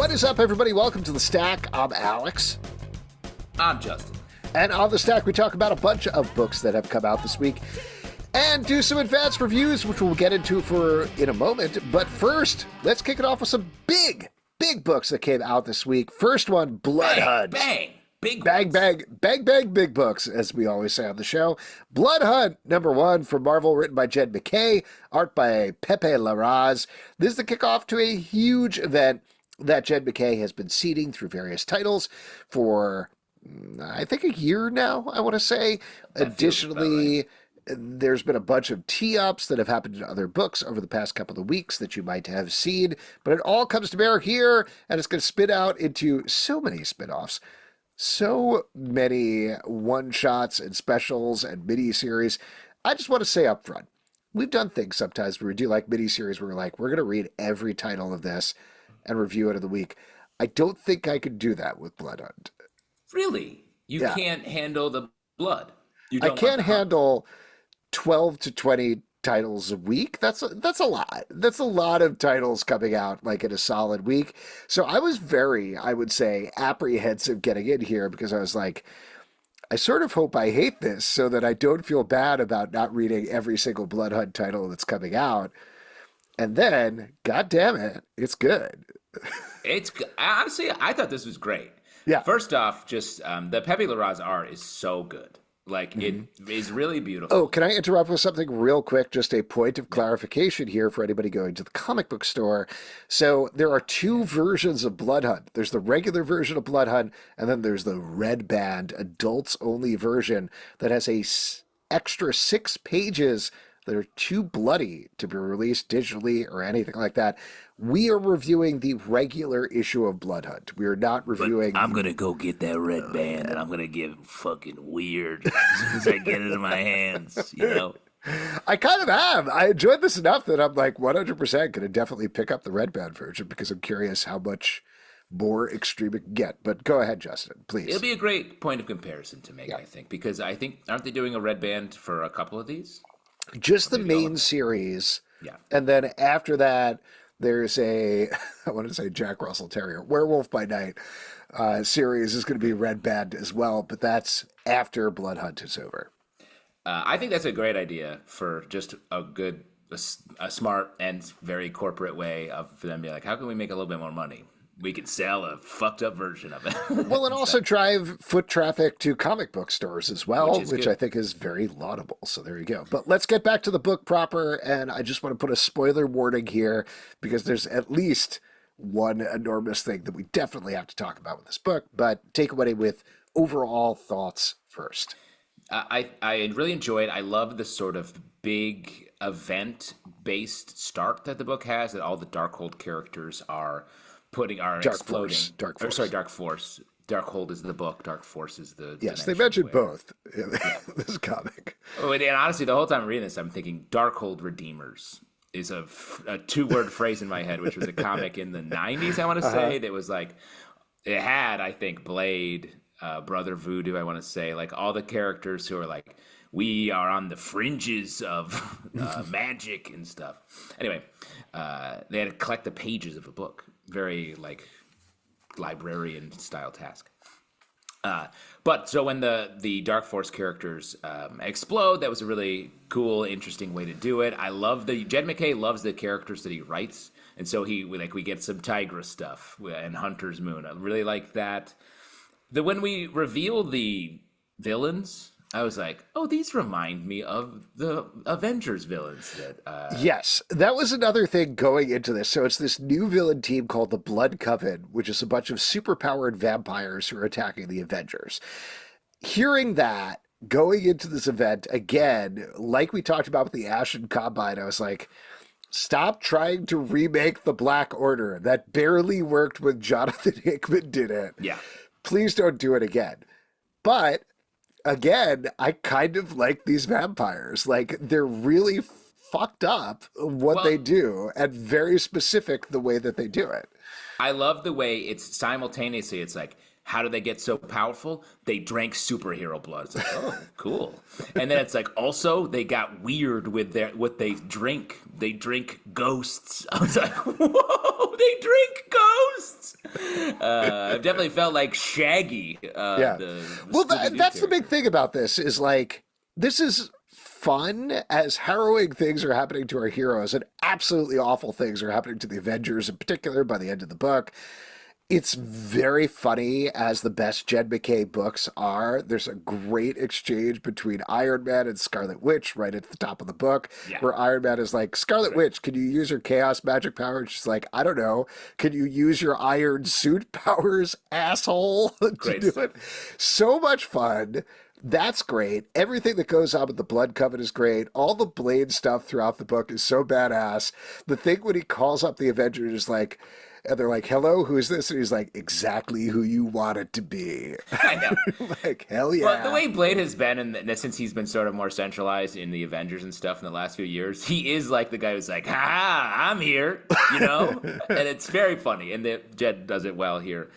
What is up, everybody? Welcome to The Stack. I'm Alex. I'm Justin. And on The Stack, we talk about a bunch of books that have come out this week and do some advanced reviews, which we'll get into in a moment. But first, let's kick it off with some big books that came out this week. First one, Blood Hunt. Bang! Big bang, bang, bang, bang, big books, as we always say on the show. Blood Hunt, #1 from Marvel, written by Jed MacKay, art by Pepe Larraz. This is the kickoff to a huge event that Jed MacKay has been seeding through various titles for, I think, a year now, I want to say. Additionally, there's been a bunch of tee-ups that have happened in other books over the past couple of weeks that you might have seen, but it all comes to bear here, and it's going to spin out into so many spin-offs. So many one-shots and specials and mini-series. I just want to say up front, we've done things sometimes where we do like mini-series where we're like, we're going to read every title of this and review it of the week. I don't think I could do that with Blood Hunt. Really? You can't handle the blood? I can't handle 12 to 20 titles a week. That's a lot. That's a lot of titles coming out like in a solid week. So I was very, I would say, apprehensive getting in here because I was like, I sort of hope I hate this so that I don't feel bad about not reading every single Blood Hunt title that's coming out. And then, God damn it, it's good. Honestly, I thought this was great. Yeah. First off, just the Pepe Larraz art is so good. Like, it is really beautiful. Oh, can I interrupt with something real quick? Just a point of clarification here for anybody going to the comic book store. So there are two versions of Blood Hunt. There's the regular version of Blood Hunt, and then there's the Red Band adults-only version that has a extra 6 pages that are too bloody to be released digitally or anything like that. We are reviewing the regular issue of Blood Hunt. We are not reviewing... But I'm going to go get that Red Band, and I'm going to get fucking weird as soon as I get it in my hands, you know? I kind of am. I enjoyed this enough that I'm like 100% going to definitely pick up the Red Band version because I'm curious how much more extreme it can get. But go ahead, Justin, please. It'll be a great point of comparison to make, I think, because I think, aren't they doing a Red Band for a couple of these? Just the main series. Yeah. And then after that, there's I want to say Jack Russell Terrier, Werewolf by Night series is going to be Red Band as well, but that's after Blood Hunt is over. I think that's a great idea for just a smart and very corporate way for them to be like, how can we make a little bit more money? We could sell a fucked up version of it. Well, and also drive foot traffic to comic book stores as well, which good. I think is very laudable. So there you go. But let's get back to the book proper. And I just want to put a spoiler warning here because there's at least one enormous thing that we definitely have to talk about with this book. But take away with overall thoughts first. I really enjoyed. I love the sort of big event-based start that the book has, that all the Darkhold characters are exploding. Dark Force. Dark Force. Darkhold is the book. Dark Force is the Yes, they mentioned both in this comic. Oh, and honestly, the whole time I'm reading this, I'm thinking Darkhold Redeemers is a 2-word phrase in my head, which was a comic in the 90s, I want to say, that was like, it had, I think, Blade, Brother Voodoo, I want to say, like all the characters who are like, we are on the fringes of magic and stuff. Anyway, they had to collect the pages of a book. Very like librarian style task. But so when the Dark Force characters explode, that was a really cool, interesting way to do it. I love Jed MacKay loves the characters that he writes, and so we get some Tigra stuff and Hunter's Moon. I really like that. When we reveal the villains, I was like, oh, these remind me of the Avengers villains. Yes, that was another thing going into this. So it's this new villain team called the Blood Coven, which is a bunch of superpowered vampires who are attacking the Avengers. Hearing that, going into this event, again, like we talked about with the Ashen Combine, I was like, stop trying to remake the Black Order. That barely worked when Jonathan Hickman did it. Yeah. Please don't do it again. But again, I kind of like these vampires. Like, they're really fucked up what they do and very specific the way that they do it. I love the way it's simultaneously, it's like, How do they get so powerful? They drank superhero blood. It's like, oh, cool. And then it's like, also they got weird with what they drink. They drink ghosts. I was like, whoa, they drink ghosts. I've definitely felt like Shaggy. That's the big thing about this is like, this is fun as harrowing things are happening to our heroes and absolutely awful things are happening to the Avengers in particular by the end of the book. It's very funny, as the best Jed MacKay books are. There's a great exchange between Iron Man and Scarlet Witch right at the top of the book, where Iron Man is like, Scarlet Witch, can you use your chaos magic power? And she's like, I don't know. Can you use your iron suit powers, asshole, to do it? So much fun. That's great. Everything that goes on with the Blood Coven is great. All the Blade stuff throughout the book is so badass. The thing when he calls up the Avengers is like, and they're like, hello, who is this? And he's like, exactly who you want it to be. I know. Like, hell yeah. Well, the way Blade has been, since he's been sort of more centralized in the Avengers and stuff in the last few years, he is like the guy who's like, ha, I'm here, you know? And it's very funny. And Jed does it well here.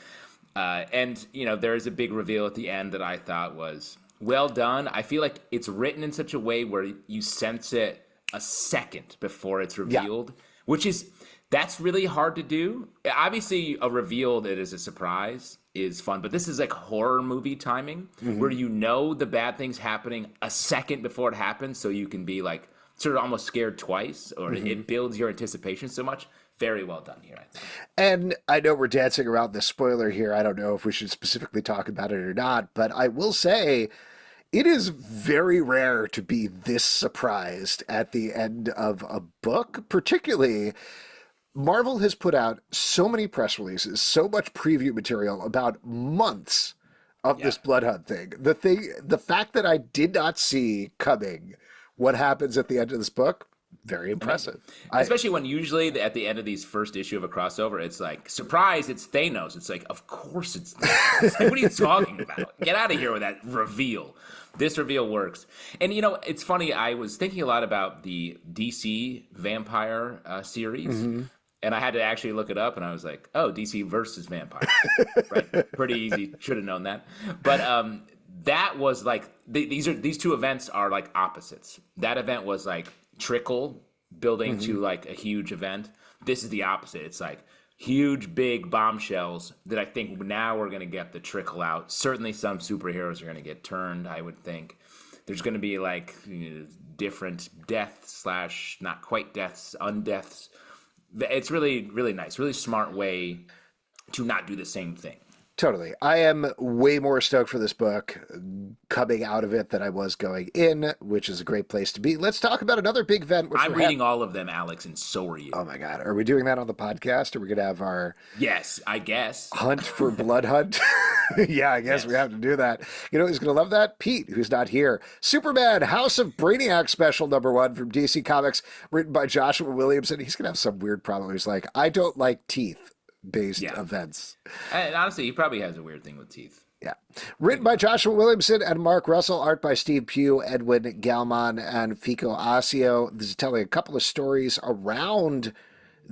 And, you know, there is a big reveal at the end that I thought was well done. I feel like it's written in such a way where you sense it a second before it's revealed, which is... That's really hard to do. Obviously, a reveal that is a surprise is fun, but this is like horror movie timing where you know the bad thing's happening a second before it happens, so you can be like sort of almost scared twice, or it builds your anticipation so much. Very well done here, I think. And I know we're dancing around the spoiler here. I don't know if we should specifically talk about it or not, but I will say it is very rare to be this surprised at the end of a book, particularly... Marvel has put out so many press releases, so much preview material about months of this Blood Hunt thing. The fact that I did not see coming what happens at the end of this book, very impressive. Especially when usually at the end of these first issue of a crossover, it's like, surprise, it's Thanos. It's like, of course it's Thanos. It's like, what are you talking about? Get out of here with that reveal. This reveal works. And, you know, it's funny. I was thinking a lot about the DC vampire series. And I had to actually look it up, and I was like, oh, DC versus vampire. Right? Pretty easy. Should have known that. But that was like, these two events are like opposites. That event was like trickle building to like a huge event. This is the opposite. It's like huge, big bombshells that I think now we're going to get the trickle out. Certainly some superheroes are going to get turned, I would think. There's going to be like different deaths / not quite deaths, undeaths. It's really, really nice, really smart way to not do the same thing. Totally. I am way more stoked for this book coming out of it than I was going in, which is a great place to be. Let's talk about another big event. I'm reading all of them, Alex, and so are you. Oh, my God. Are we doing that on the podcast? Are we going to have our... Yes, I guess. Hunt for Blood Hunt? Yeah, I guess we have to do that. You know who's going to love that? Pete, who's not here. Superman, House of Brainiac special #1 from DC Comics, written by Joshua Williamson. He's going to have some weird problem. He's like, I don't like teeth-based events. And honestly, he probably has a weird thing with teeth. Yeah. Written by Joshua Williamson and Mark Russell, art by Steve Pugh, Edwin, Galmon, and Fico Ossio. This is telling a couple of stories around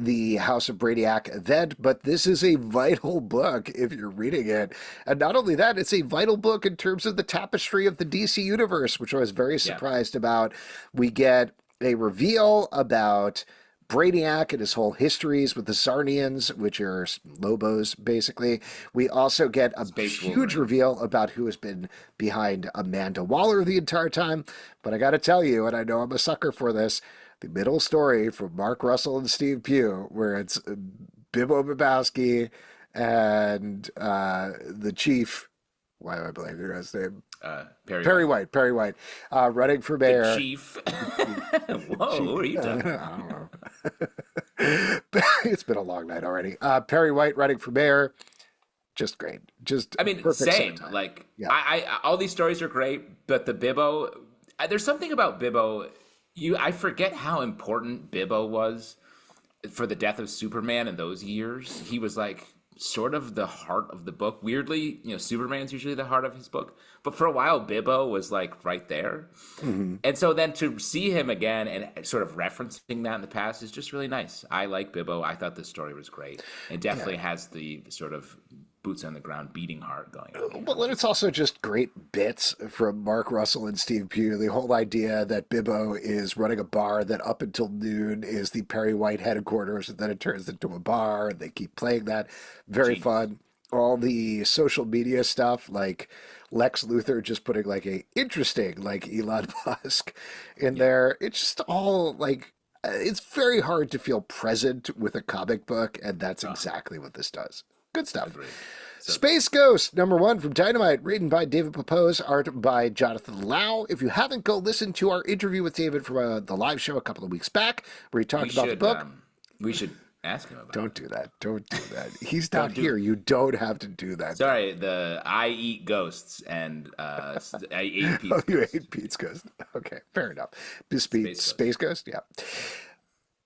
the House of Brainiac event, but this is a vital book if you're reading it. And not only that, it's a vital book in terms of the tapestry of the DC universe, which I was very surprised about. We get a reveal about Brainiac and his whole histories with the Sarnians, which are Lobos, basically. We also get a huge reveal about who has been behind Amanda Waller the entire time. But I got to tell you, and I know I'm a sucker for this, the middle story from Mark Russell and Steve Pugh, where it's Bibbo Babowski and the chief, why am I blanking your guy's name? Perry White. Perry White, running for mayor. The chief. Whoa, who are you talking about? I don't know. It's been a long night already. Perry White running for mayor. Just great. I mean, same. Like, I all these stories are great, but the Bibbo, there's something about Bibbo. I forget how important Bibbo was for the death of Superman in those years. He was like sort of the heart of the book. Weirdly, you know, Superman's usually the heart of his book, but for a while, Bibbo was like right there. And so then to see him again and sort of referencing that in the past is just really nice. I like Bibbo. I thought this story was great. It definitely has the sort of boots on the ground, beating heart going on. Well, and it's also just great bits from Mark Russell and Steve Pugh. The whole idea that Bibbo is running a bar that up until noon is the Perry White headquarters, and then it turns into a bar, and they keep playing that. Very Genius. fun. All the social media stuff, like Lex Luthor just putting like a interesting, like Elon Musk in there. It's just all like, it's very hard to feel present with a comic book, and that's exactly what this does. Good stuff. Agreed. So, Space Ghost, #1 from Dynamite, written by David Pepose, art by Jonathan Lau. If you haven't, go listen to our interview with David from the live show a couple of weeks back, where he talked about the book. We should ask him about Don't it. do that. Don't do that. He's not here. You don't have to do that. Sorry, I eat ghosts and I ate pizza. Oh, you ate Pete's Ghost. Okay, fair enough. Space Ghost, yeah.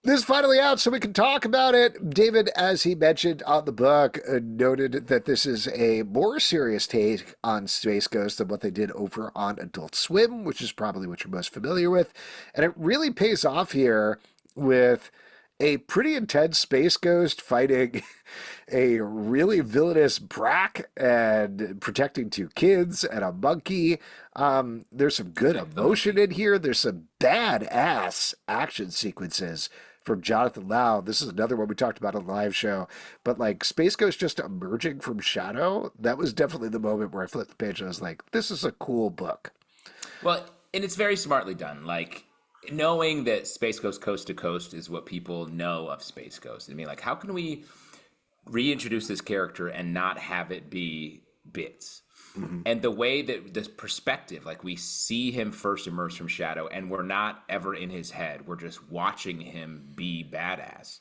This is finally out, so we can talk about it. David, as he mentioned on the book, noted that this is a more serious take on Space Ghost than what they did over on Adult Swim, which is probably what you're most familiar with. And it really pays off here with a pretty intense Space Ghost fighting a really villainous Brack and protecting 2 kids and a monkey. There's some good emotion in here. There's some badass action sequences from Jonathan Lau. This is another one we talked about on the live show. But like Space Ghost just emerging from shadow, that was definitely the moment where I flipped the page and I was like, this is a cool book. Well, and it's very smartly done. Like, knowing that Space Ghost Coast to Coast is what people know of Space Ghost. I mean, like, how can we reintroduce this character and not have it be bits? Mm-hmm. And the way that this perspective, like we see him first emerge from shadow and we're not ever in his head. We're just watching him be badass.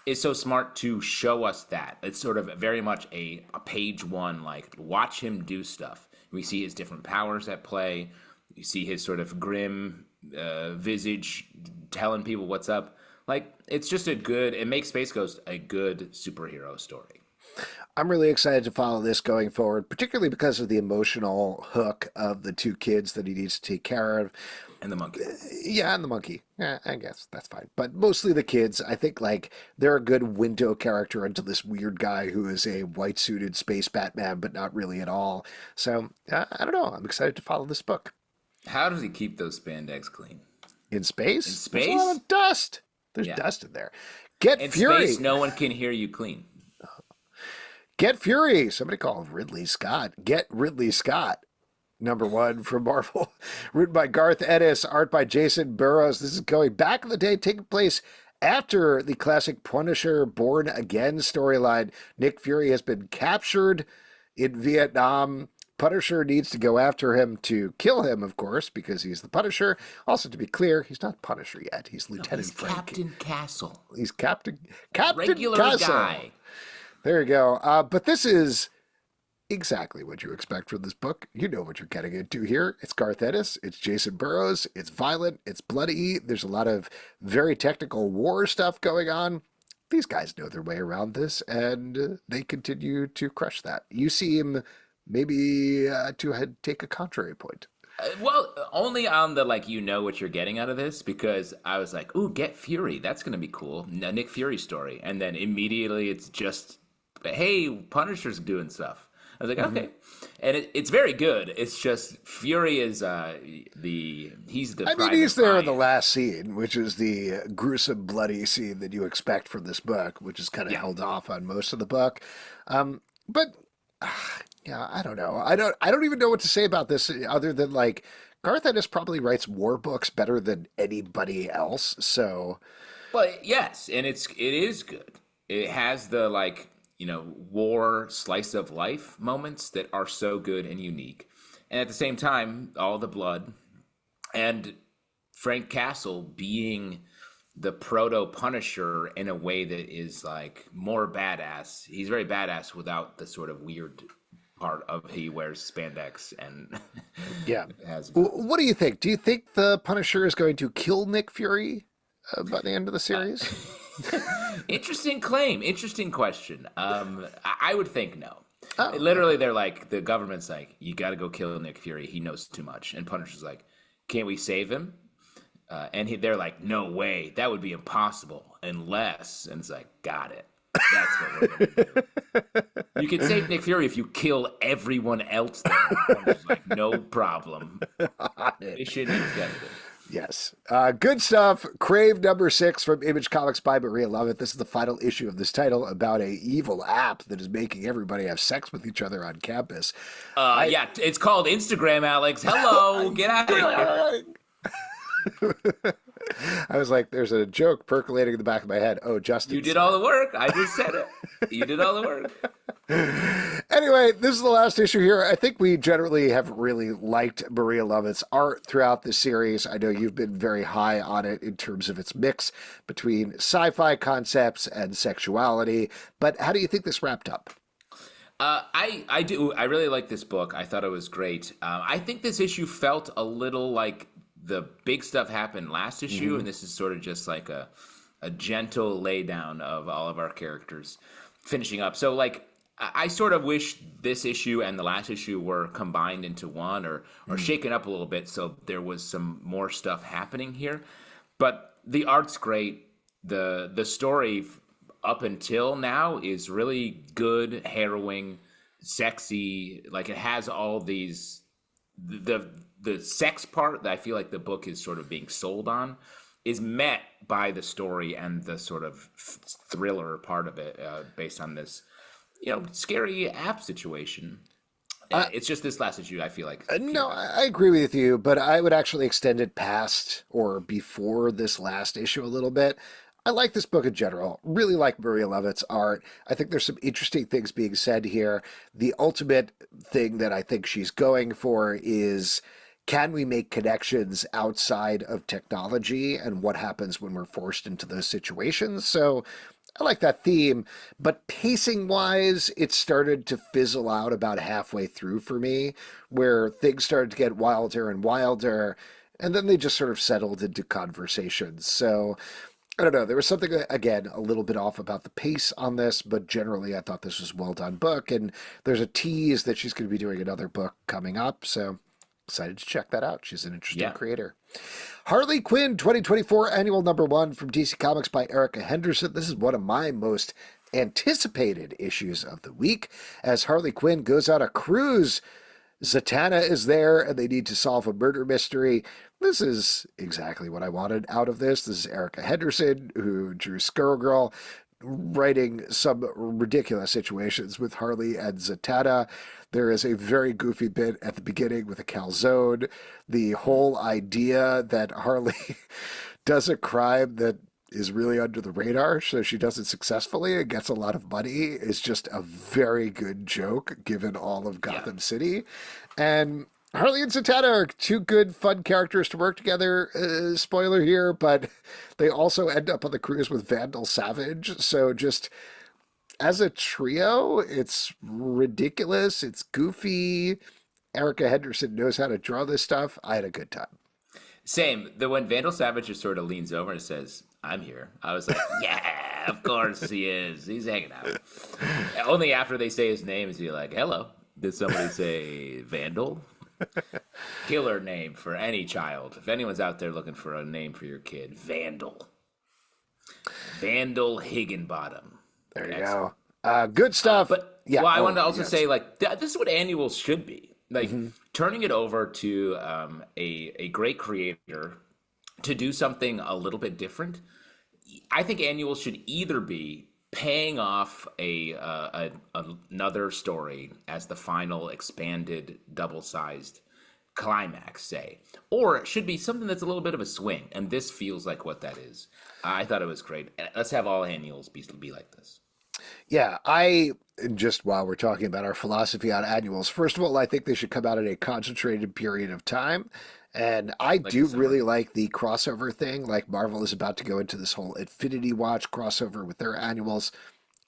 It's so smart to show us that. It's sort of very much a page one, like watch him do stuff. We see his different powers at play. You see his sort of grim visage telling people what's up. Like, it's just it makes Space Ghost a good superhero story. I'm really excited to follow this going forward, particularly because of the emotional hook of the 2 kids that he needs to take care of. And the monkey. Yeah, and the monkey. Yeah, I guess that's fine. But mostly the kids. I think, like, they're a good window character into this weird guy who is a white-suited space Batman, but not really at all. So, I don't know. I'm excited to follow this book. How does he keep those spandex clean? In space? In space? There's a lot of dust. There's dust in there. Get in Fury. Space, no one can hear you clean. Get Fury. Somebody call Ridley Scott. Get Ridley Scott. #1 from Marvel. Written by Garth Ennis. Art by Jacen Burrows. This is going back in the day, taking place after the classic Punisher Born Again storyline. Nick Fury has been captured in Vietnam. Punisher needs to go after him to kill him, of course, because he's the Punisher. Also, to be clear, he's not Punisher yet. He's Lieutenant Frank. Captain Castle. He's Captain Regular Castle. guy. There you go. But this is exactly what you expect from this book. You know what you're getting into here. It's Garth Ennis. It's Jacen Burrows. It's violent. It's bloody. There's a lot of very technical war stuff going on. These guys know their way around this, and they continue to crush that. You seem maybe to take a contrary point. Well, only on the, like, you know what you're getting out of this, because I was like, ooh, Get Fury. That's going to be cool. A Nick Fury story. And then immediately it's just, hey, Punisher's doing stuff. I was like, okay. And it's very good. It's just Fury is he's the I mean, he's there in the last scene, which is the gruesome, bloody scene that you expect from this book, which is kind of held off on most of the book. But yeah, I don't know. I don't even know what to say about this other than, like, Garth Ennis probably writes war books better than anybody else. So, well, yes, and it is good. It has the, like, war slice of life moments that are so good and unique. And at the same time, all the blood and Frank Castle being the proto Punisher in a way that is, like, more badass. He's very badass without the sort of weird part of he wears spandex and What do you think? Do you think the Punisher is going to kill Nick Fury by the end of the series? Interesting claim. Interesting question. I would think no. Literally, they're like, the government's like, you got to go kill Nick Fury. He knows too much. And Punisher's like, can't we save him? And they're like, no way. That would be impossible unless. And it's like, got it. That's what we're gonna do. You can save Nick Fury if you kill everyone else there. Punisher's like, no problem. On it. Mission accepted. Yes. Good stuff. Crave #6 from Image Comics by Maria Llovet. This is the final issue of this title about a evil app that is making everybody have sex with each other on campus. Yeah, it's called Instagram, Alex. Hello, get out of here. I was like, there's a joke percolating in the back of my head. Oh, Justin. You did all the work. I just said it. You did all the work. Anyway, this is the last issue here. I think we generally have really liked Maria Llovet's art throughout the series. I know you've been very high on it in terms of its mix between sci-fi concepts and sexuality. But how do you think this wrapped up? I do. I really like this book. I thought it was great. I think this issue felt a little like the big stuff happened last issue, and this is sort of just like a gentle laydown of all of our characters finishing up. So, like, I sort of wish this issue and the last issue were combined into one or shaken up a little bit so there was some more stuff happening here. But the art's great. The story up until now is really good, harrowing, sexy. Like, it has all these the sex part that I feel like the book is sort of being sold on is met by the story and the sort of thriller part of it, based on this, scary app situation. It's just this last issue, I feel like. No, I agree with you, but I would actually extend it past or before this last issue a little bit. I like this book in general. Really like Maria Llovet's art. I think there's some interesting things being said here. The ultimate thing that I think she's going for is, can we make connections outside of technology and what happens when we're forced into those situations? So I like that theme, but pacing-wise, it started to fizzle out about halfway through for me, where things started to get wilder and wilder, and then they just sort of settled into conversations. So I don't know. There was something, again, a little bit off about the pace on this, but generally I thought this was a well-done book, and there's a tease that she's going to be doing another book coming up, so excited to check that out. She's an interesting creator. Harley Quinn 2024 annual #1 from DC Comics by Erica Henderson. This is one of my most anticipated issues of the week as Harley Quinn goes on a cruise. Zatanna is there and they need to solve a murder mystery. This is exactly what I wanted out of this. This is Erica Henderson, who drew Girl, writing some ridiculous situations with Harley and Zatanna. There is a very goofy bit at the beginning with a calzone. The whole idea that Harley does a crime that is really under the radar, so she does it successfully and gets a lot of money, is just a very good joke given all of Gotham City. And Harley and Zatanna are two good, fun characters to work together. Spoiler here, but they also end up on the cruise with Vandal Savage. So just as a trio, it's ridiculous. It's goofy. Erica Henderson knows how to draw this stuff. I had a good time. Same. When Vandal Savage just sort of leans over and says, "I'm here," I was like, yeah, of course he is. He's hanging out. Only after they say his name is he like, "Hello. Did somebody say Vandal?" Killer name for any child. If anyone's out there looking for a name for your kid, Vandal. Vandal Higginbottom. There you go. Good stuff. I wanted to also say, like, this is what annuals should be. Like, turning it over to a great creator to do something a little bit different. I think annuals should either be paying off another story as the final expanded, double-sized climax, say. Or it should be something that's a little bit of a swing, and this feels like what that is. I thought it was great. Let's have all annuals be like this. Yeah, just while we're talking about our philosophy on annuals, first of all, I think they should come out at a concentrated period of time. And I do really like the crossover thing. Like, Marvel is about to go into this whole Infinity Watch crossover with their annuals.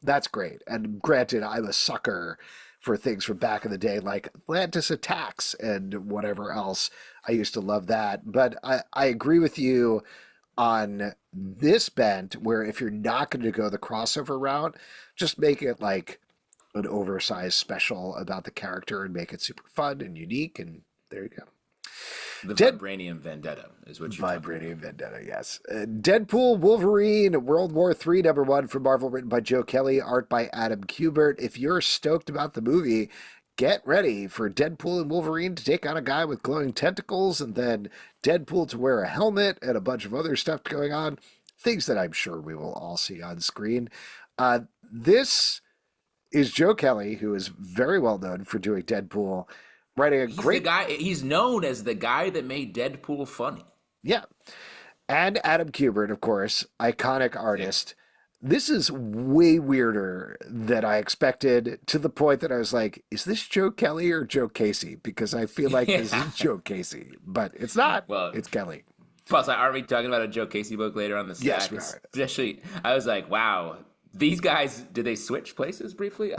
That's great. And granted, I'm a sucker for things from back in the day, like Atlantis Attacks and whatever else. I used to love that. But I agree with you on this bent, where if you're not going to go the crossover route, just make it like an oversized special about the character and make it super fun and unique. And there you go. The Dead Vibranium Vendetta is what you're talking about. Vibranium Vendetta, yes. Deadpool, Wolverine, World War III, #1 from Marvel, written by Joe Kelly, art by Adam Kubert. If you're stoked about the movie, get ready for Deadpool and Wolverine to take on a guy with glowing tentacles, and then Deadpool to wear a helmet, and a bunch of other stuff going on. Things that I'm sure we will all see on screen. This is Joe Kelly, who is very well known for doing Deadpool, writing a He's the great... guy. He's known as the guy that made Deadpool funny. Yeah. And Adam Kubert, of course, iconic artist. This is way weirder than I expected, to the point that I was like, is this Joe Kelly or Joe Casey? Because I feel like this is Joe Casey, but it's not. Well, it's Kelly. Plus, aren't we talking about a Joe Casey book later on the stack? Yes, we are. Especially, I was like, wow, these guys, did they switch places briefly?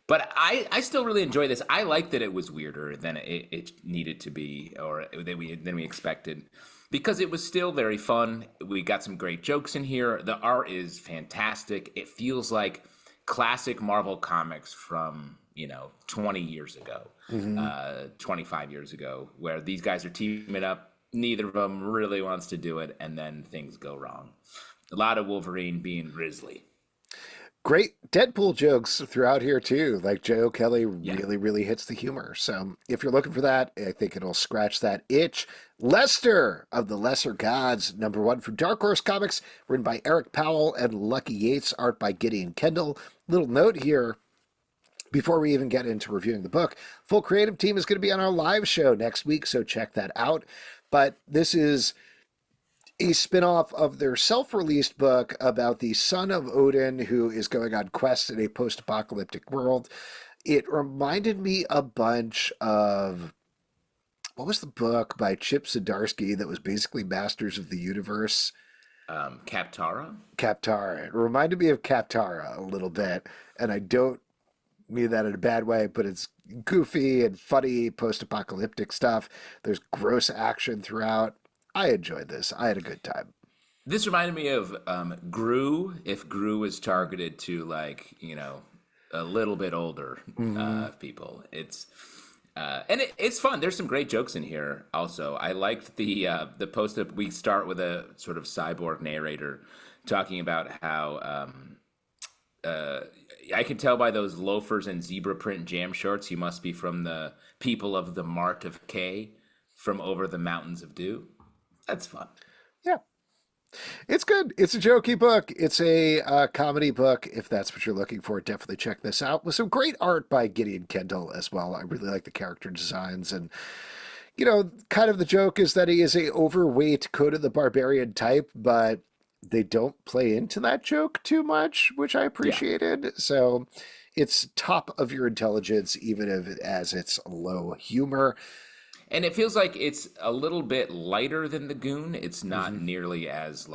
But I still really enjoy this. I like that it was weirder than it needed to be, or than we expected, because it was still very fun. We got some great jokes in here. The art is fantastic. It feels like classic Marvel comics from 20 years ago, 25 years ago, where these guys are teaming up. Neither of them really wants to do it, and then things go wrong. A lot of Wolverine being Grizzly. Great Deadpool jokes throughout here too. Like Joe Kelly really hits the humor. So if you're looking for that, I think it'll scratch that itch. Lester of the Lesser Gods, #1 from Dark Horse Comics, written by Eric Powell and Lucky Yates, art by Gideon Kendall. Little note here, before we even get into reviewing the book, full creative team is going to be on our live show next week, so check that out. But this is a spin-off of their self-released book about the son of Odin who is going on quests in a post-apocalyptic world. It reminded me a bunch of, what was the book by Chip Zdarsky that was basically Masters of the Universe? Kaptara? Kaptara. It reminded me of Kaptara a little bit, and I don't mean that in a bad way, but it's goofy and funny post-apocalyptic stuff. There's gross action throughout. I enjoyed this. I had a good time. This reminded me of Gru, if Gru was targeted to a little bit older people. It's it's fun. There's some great jokes in here. Also, I liked the post-up. We start with a sort of cyborg narrator talking about how I can tell by those loafers and zebra print jam shorts you must be from the people of the Mart of K, from over the mountains of dew. That's fun. Yeah. It's good. It's a jokey book. It's a comedy book. If that's what you're looking for, definitely check this out. With some great art by Gideon Kendall as well. I really like the character designs. And, kind of the joke is that he is a overweight Conan the Barbarian type, but they don't play into that joke too much, which I appreciated. Yeah. So it's top of your intelligence, even as it's low humor. And it feels like it's a little bit lighter than the Goon. It's not nearly as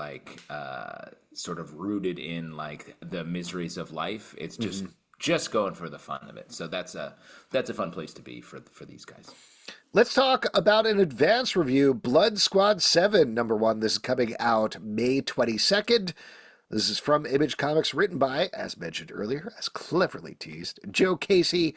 sort of rooted in the miseries of life. It's just going for the fun of it. So that's a fun place to be for these guys. Let's talk about an advance review. Blood Squad 7, #1. This is coming out May 22nd. This is from Image Comics, written by, as mentioned earlier, as cleverly teased, Joe Casey,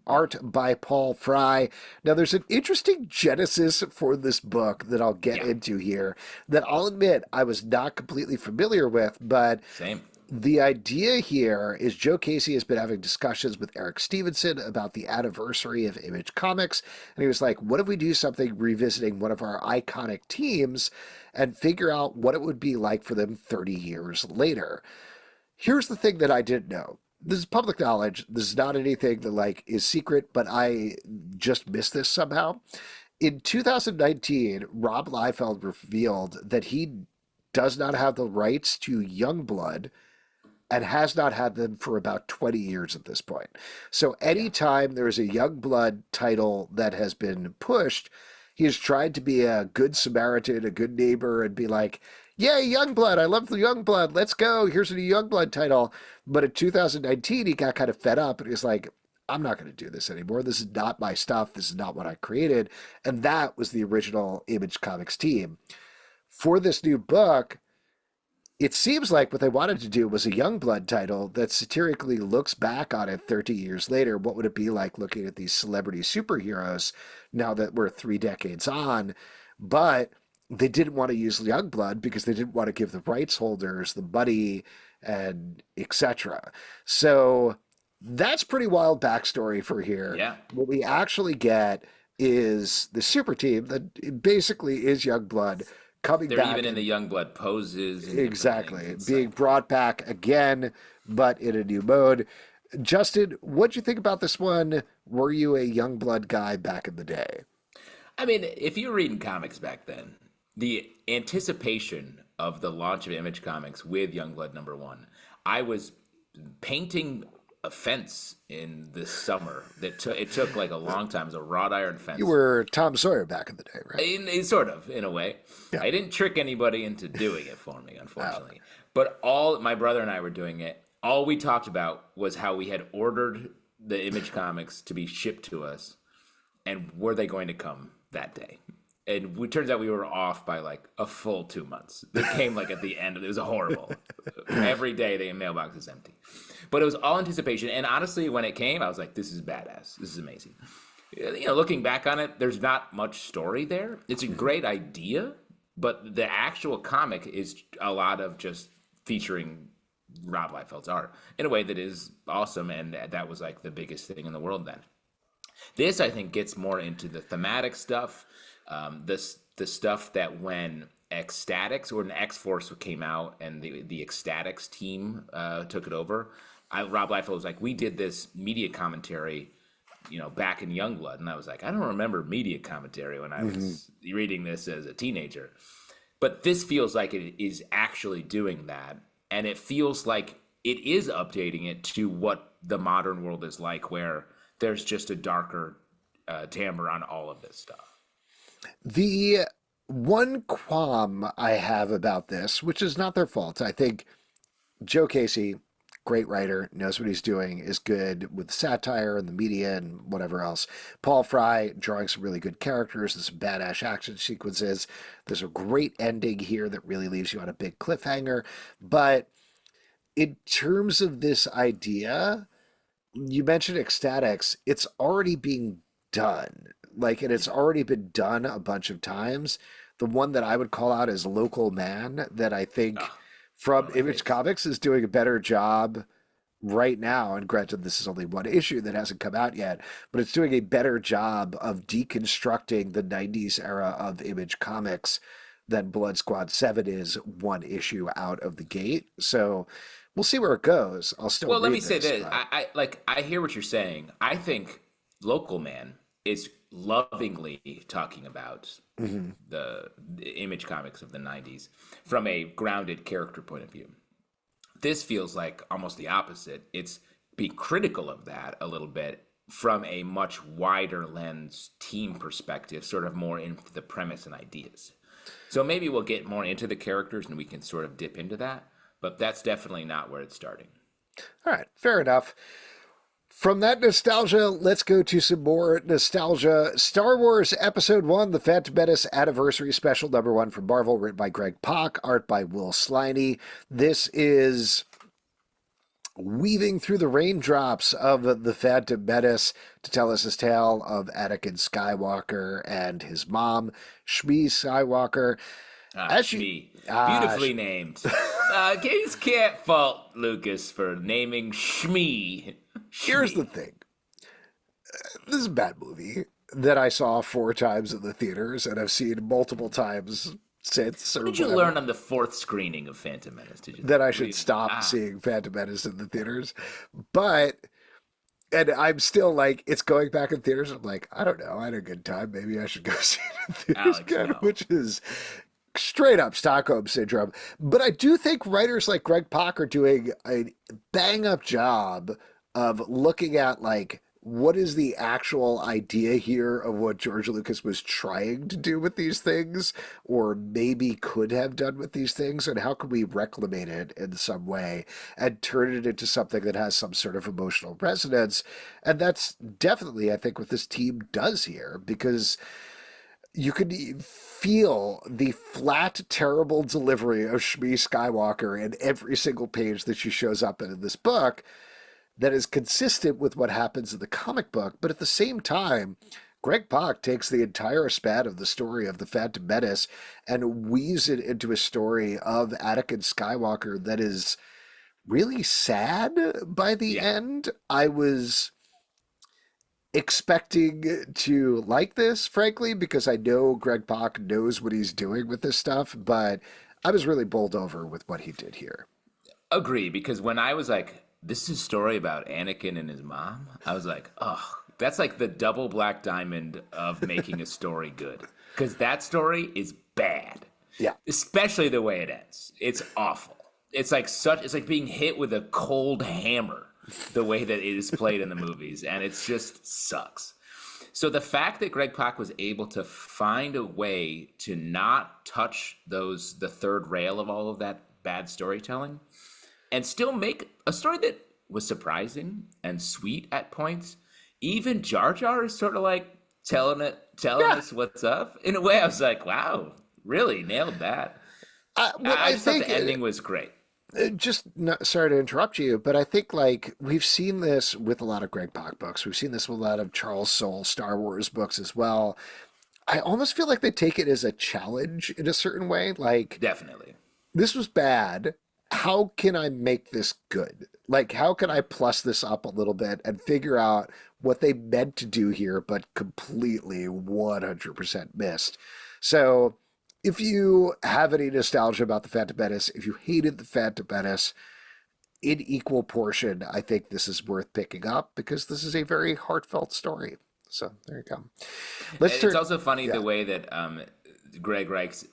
art by Paul Fry. Now, there's an interesting genesis for this book that I'll get into here that I'll admit I was not completely familiar with, but same. The idea here is Joe Casey has been having discussions with Eric Stevenson about the anniversary of Image Comics, and he was like, what if we do something revisiting one of our iconic teams and figure out what it would be like for them 30 years later? Here's the thing that I didn't know. This is public knowledge. This is not anything that is secret, but I just missed this somehow. In 2019, Rob Liefeld revealed that he does not have the rights to Youngblood and has not had them for about 20 years at this point. So anytime there's a Youngblood title that has been pushed, he has tried to be a good Samaritan, a good neighbor, and be like, yay, Youngblood, I love the Youngblood, let's go, here's a new Youngblood title. But in 2019, he got kind of fed up, and he was like, I'm not going to do this anymore. This is not my stuff. This is not what I created. And that was the original Image Comics team. For this new book, it seems like what they wanted to do was a Youngblood title that satirically looks back on it 30 years later. What would it be like looking at these celebrity superheroes now that we're 3 decades on? But they didn't want to use Youngblood because they didn't want to give the rights holders the money and etc. So that's pretty wild backstory for here. Yeah. What we actually get is the super team that basically is Youngblood coming They're back even in and the Youngblood poses and different things. exactly It's being like, brought back again, but in a new mode. Justin, what'd you think about this one? Were you a Youngblood guy back in the day? I mean, if you were reading comics back then, the anticipation of the launch of Image Comics with Youngblood #1, I was painting a fence in the summer that it took like a long time. It was a wrought iron fence. You were Tom Sawyer back in the day, right? Sort of, in a way. Yeah. I didn't trick anybody into doing it for me, unfortunately. But all my brother and I were doing it. All we talked about was how we had ordered the Image Comics to be shipped to us, and were they going to come that day? And it turns out we were off by like a full 2 months. They came like at the end. It was horrible. Every day the mailbox is empty. But it was all anticipation. And honestly, when it came, I was like, this is badass. This is amazing. You know, looking back on it, there's not much story there. It's a great idea, but the actual comic is a lot of just featuring Rob Liefeld's art in a way that is awesome. And that was like the biggest thing in the world then. This, I think, gets more into the thematic stuff. The stuff that when Ecstatics or an X-Force came out and the Ecstatics team took it over, Rob Liefeld was like, we did this media commentary, you know, back in Youngblood. And I was like, I don't remember media commentary when I was reading this as a teenager. But this feels like it is actually doing that. And it feels like it is updating it to what the modern world is like, where there's just a darker timbre on all of this stuff. The one qualm I have about this, which is not their fault, I think Joe Casey, great writer, knows what he's doing, is good with satire and the media and whatever else. Paul Fry drawing some really good characters, there's some badass action sequences. There's a great ending here that really leaves you on a big cliffhanger. But in terms of this idea, you mentioned Ecstatics, it's already being done. Like, and it's already been done a bunch of times. The one that I would call out is Local Man, that I think from Image Comics is doing a better job right now. And granted, this is only one issue that hasn't come out yet, but it's doing a better job of deconstructing the 90s era of Image Comics than Blood Squad 7 is one issue out of the gate. So we'll see where it goes. I'll still Well, let me read say this. but- I hear what you're saying. I think Local Man is lovingly talking about the Image Comics of the 90s from a grounded character point of view. This feels like almost the opposite. It's being critical of that a little bit from a much wider lens team perspective, sort of more into the premise and ideas. So maybe we'll get more into the characters and we can sort of dip into that, but that's definitely not where it's starting. All right, fair enough. From that nostalgia, let's go to some more nostalgia. Star Wars Episode 1, The Phantom Menace Anniversary Special #1 from Marvel, written by Greg Pak, art by Will Sliney. This is weaving through the raindrops of The Phantom Menace to tell us his tale of Anakin Skywalker and his mom, Shmi Skywalker. Shmi. Beautifully named. Kids can't fault Lucas for naming Shmi. Here's the thing. This is a bad movie that I saw 4 times in the theaters and I've seen multiple times since. What did you learn on the 4th screening of Phantom Menace? That I should stop seeing Phantom Menace in the theaters. But, and I'm still like, it's going back in theaters. I'm like, I don't know. I had a good time. Maybe I should go see it in theaters again, which is straight up Stockholm Syndrome. But I do think writers like Greg Pak are doing a bang up job of looking at like, what is the actual idea here of what George Lucas was trying to do with these things, or maybe could have done with these things, and how can we reclaim it in some way and turn it into something that has some sort of emotional resonance? And that's definitely, I think, what this team does here, because you could feel the flat, terrible delivery of Shmi Skywalker in every single page that she shows up in this book that is consistent with what happens in the comic book. But at the same time, Greg Pak takes the entire span of the story of the Phantom Menace and weaves it into a story of Anakin Skywalker that is really sad by the Yeah. end. I was expecting to like this, frankly, because I know Greg Pak knows what he's doing with this stuff, but I was really bowled over with what he did here. Agree, because when I was like, this is a story about Anakin and his mom, I was like, oh, that's like the double black diamond of making a story good. Because that story is bad. Yeah. Especially the way it ends. It's awful. It's like being hit with a cold hammer, the way that it is played in the movies, and it just sucks. So the fact that Greg Pak was able to find a way to not touch the third rail of all of that bad storytelling and still make a story that was surprising and sweet at points. Even Jar Jar is sort of like telling us what's up. In a way, I was like, wow, really nailed that. I just thought the ending was great. Sorry to interrupt you, but I think like we've seen this with a lot of Greg Pak books. We've seen this with a lot of Charles Soule Star Wars books as well. I almost feel like they take it as a challenge in a certain way. Like, Definitely. this was bad. How can I make this good? Like, how can I plus this up a little bit and figure out what they meant to do here, but completely 100% missed? So, if you have any nostalgia about the Phantom Menace, if you hated the Phantom Menace, in equal portion, I think this is worth picking up because this is a very heartfelt story. So there you go. It's also funny the way that Greg writes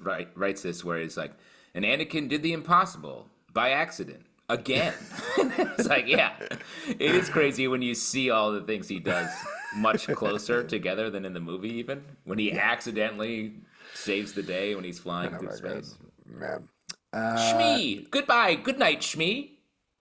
this, where it's like, and Anakin did the impossible by accident again. It's like, yeah, it is crazy when you see all the things he does much closer together than in the movie, even when he accidentally saves the day when he's flying through space. Man. Shmi, goodbye, good night, Shmi.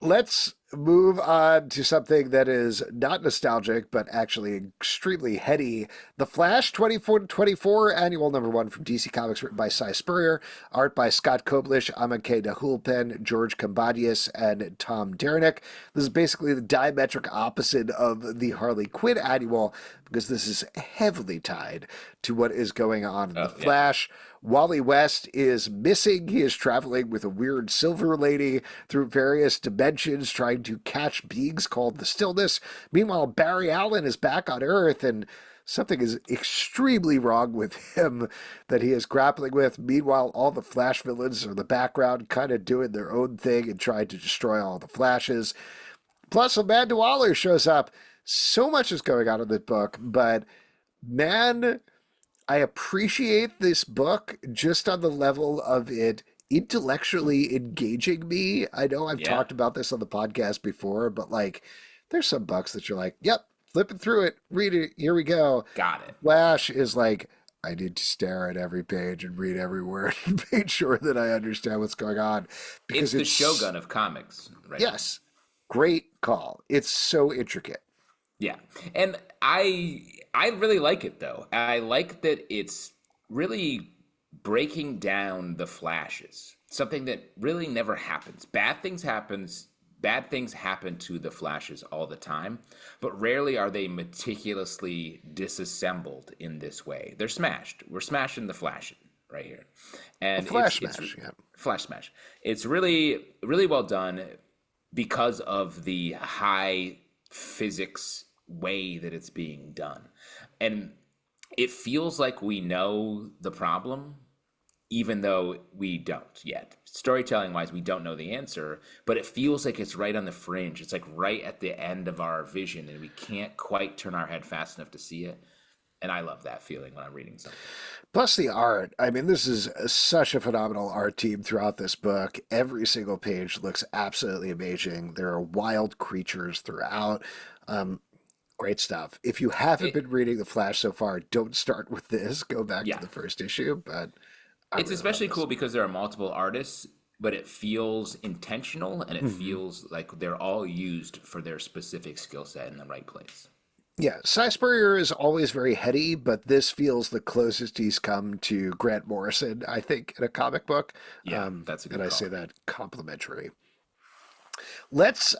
Let's move on to something that is not nostalgic, but actually extremely heady. The Flash 24 annual #1 from DC Comics, written by Cy Spurrier, art by Scott Koblish, Aman K. Nahulpen, George Kambadius, and Tom Derenick. This is basically the diametric opposite of the Harley Quinn annual, because this is heavily tied to what is going on in The Flash. Wally West is missing. He is traveling with a weird silver lady through various dimensions, trying to catch beings called the Stillness. Meanwhile, Barry Allen is back on Earth, and something is extremely wrong with him that he is grappling with. Meanwhile, all the Flash villains are in the background, kind of doing their own thing and trying to destroy all the Flashes. Plus, Amanda Waller shows up. So much is going on in this book, but man, I appreciate this book just on the level of it intellectually engaging me. I know I've talked about this on the podcast before, but like, there's some books that you're like, yep, flipping through it, read it, here we go. Got it. Flash is like, I need to stare at every page and read every word and make sure that I understand what's going on. Because it's the Shogun of comics, right? Yes. Great call. It's so intricate. Yeah. And I really like it, though. I like that it's really breaking down the Flashes, something that really never happens. Bad things happen to the Flashes all the time, but rarely are they meticulously disassembled in this way. They're smashed. We're smashing the Flash right here. And Flash smash. It's really, really well done because of the high physics way that it's being done. And it feels like we know the problem, even though we don't yet. Storytelling wise, we don't know the answer, but it feels like it's right on the fringe. It's like right at the end of our vision, and we can't quite turn our head fast enough to see it. And I love that feeling when I'm reading something. Plus the art. I mean, this is such a phenomenal art team throughout this book. Every single page looks absolutely amazing. There are wild creatures throughout. Great stuff. If you haven't been reading The Flash so far, don't start with this. Go back to the first issue. But it's really especially cool because there are multiple artists, but it feels intentional, and it feels like they're all used for their specific skill set in the right place. Yeah, Cy Spurrier is always very heady, but this feels the closest he's come to Grant Morrison, I think, in a comic book. Yeah, that's a And good I say call. that complimentary. This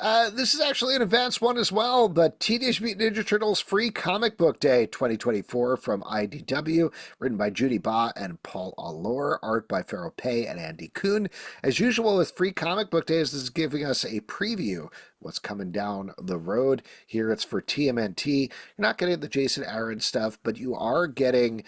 is actually an advanced one as well, but Teenage Mutant Ninja Turtles Free Comic Book Day 2024 from IDW, written by Judy Baugh and Paul Allore, art by Farrell Pay and Andy Kuhn. As usual with Free Comic Book Days, this is giving us a preview what's coming down the road. Here it's for TMNT. You're not getting the Jason Aaron stuff, but you are getting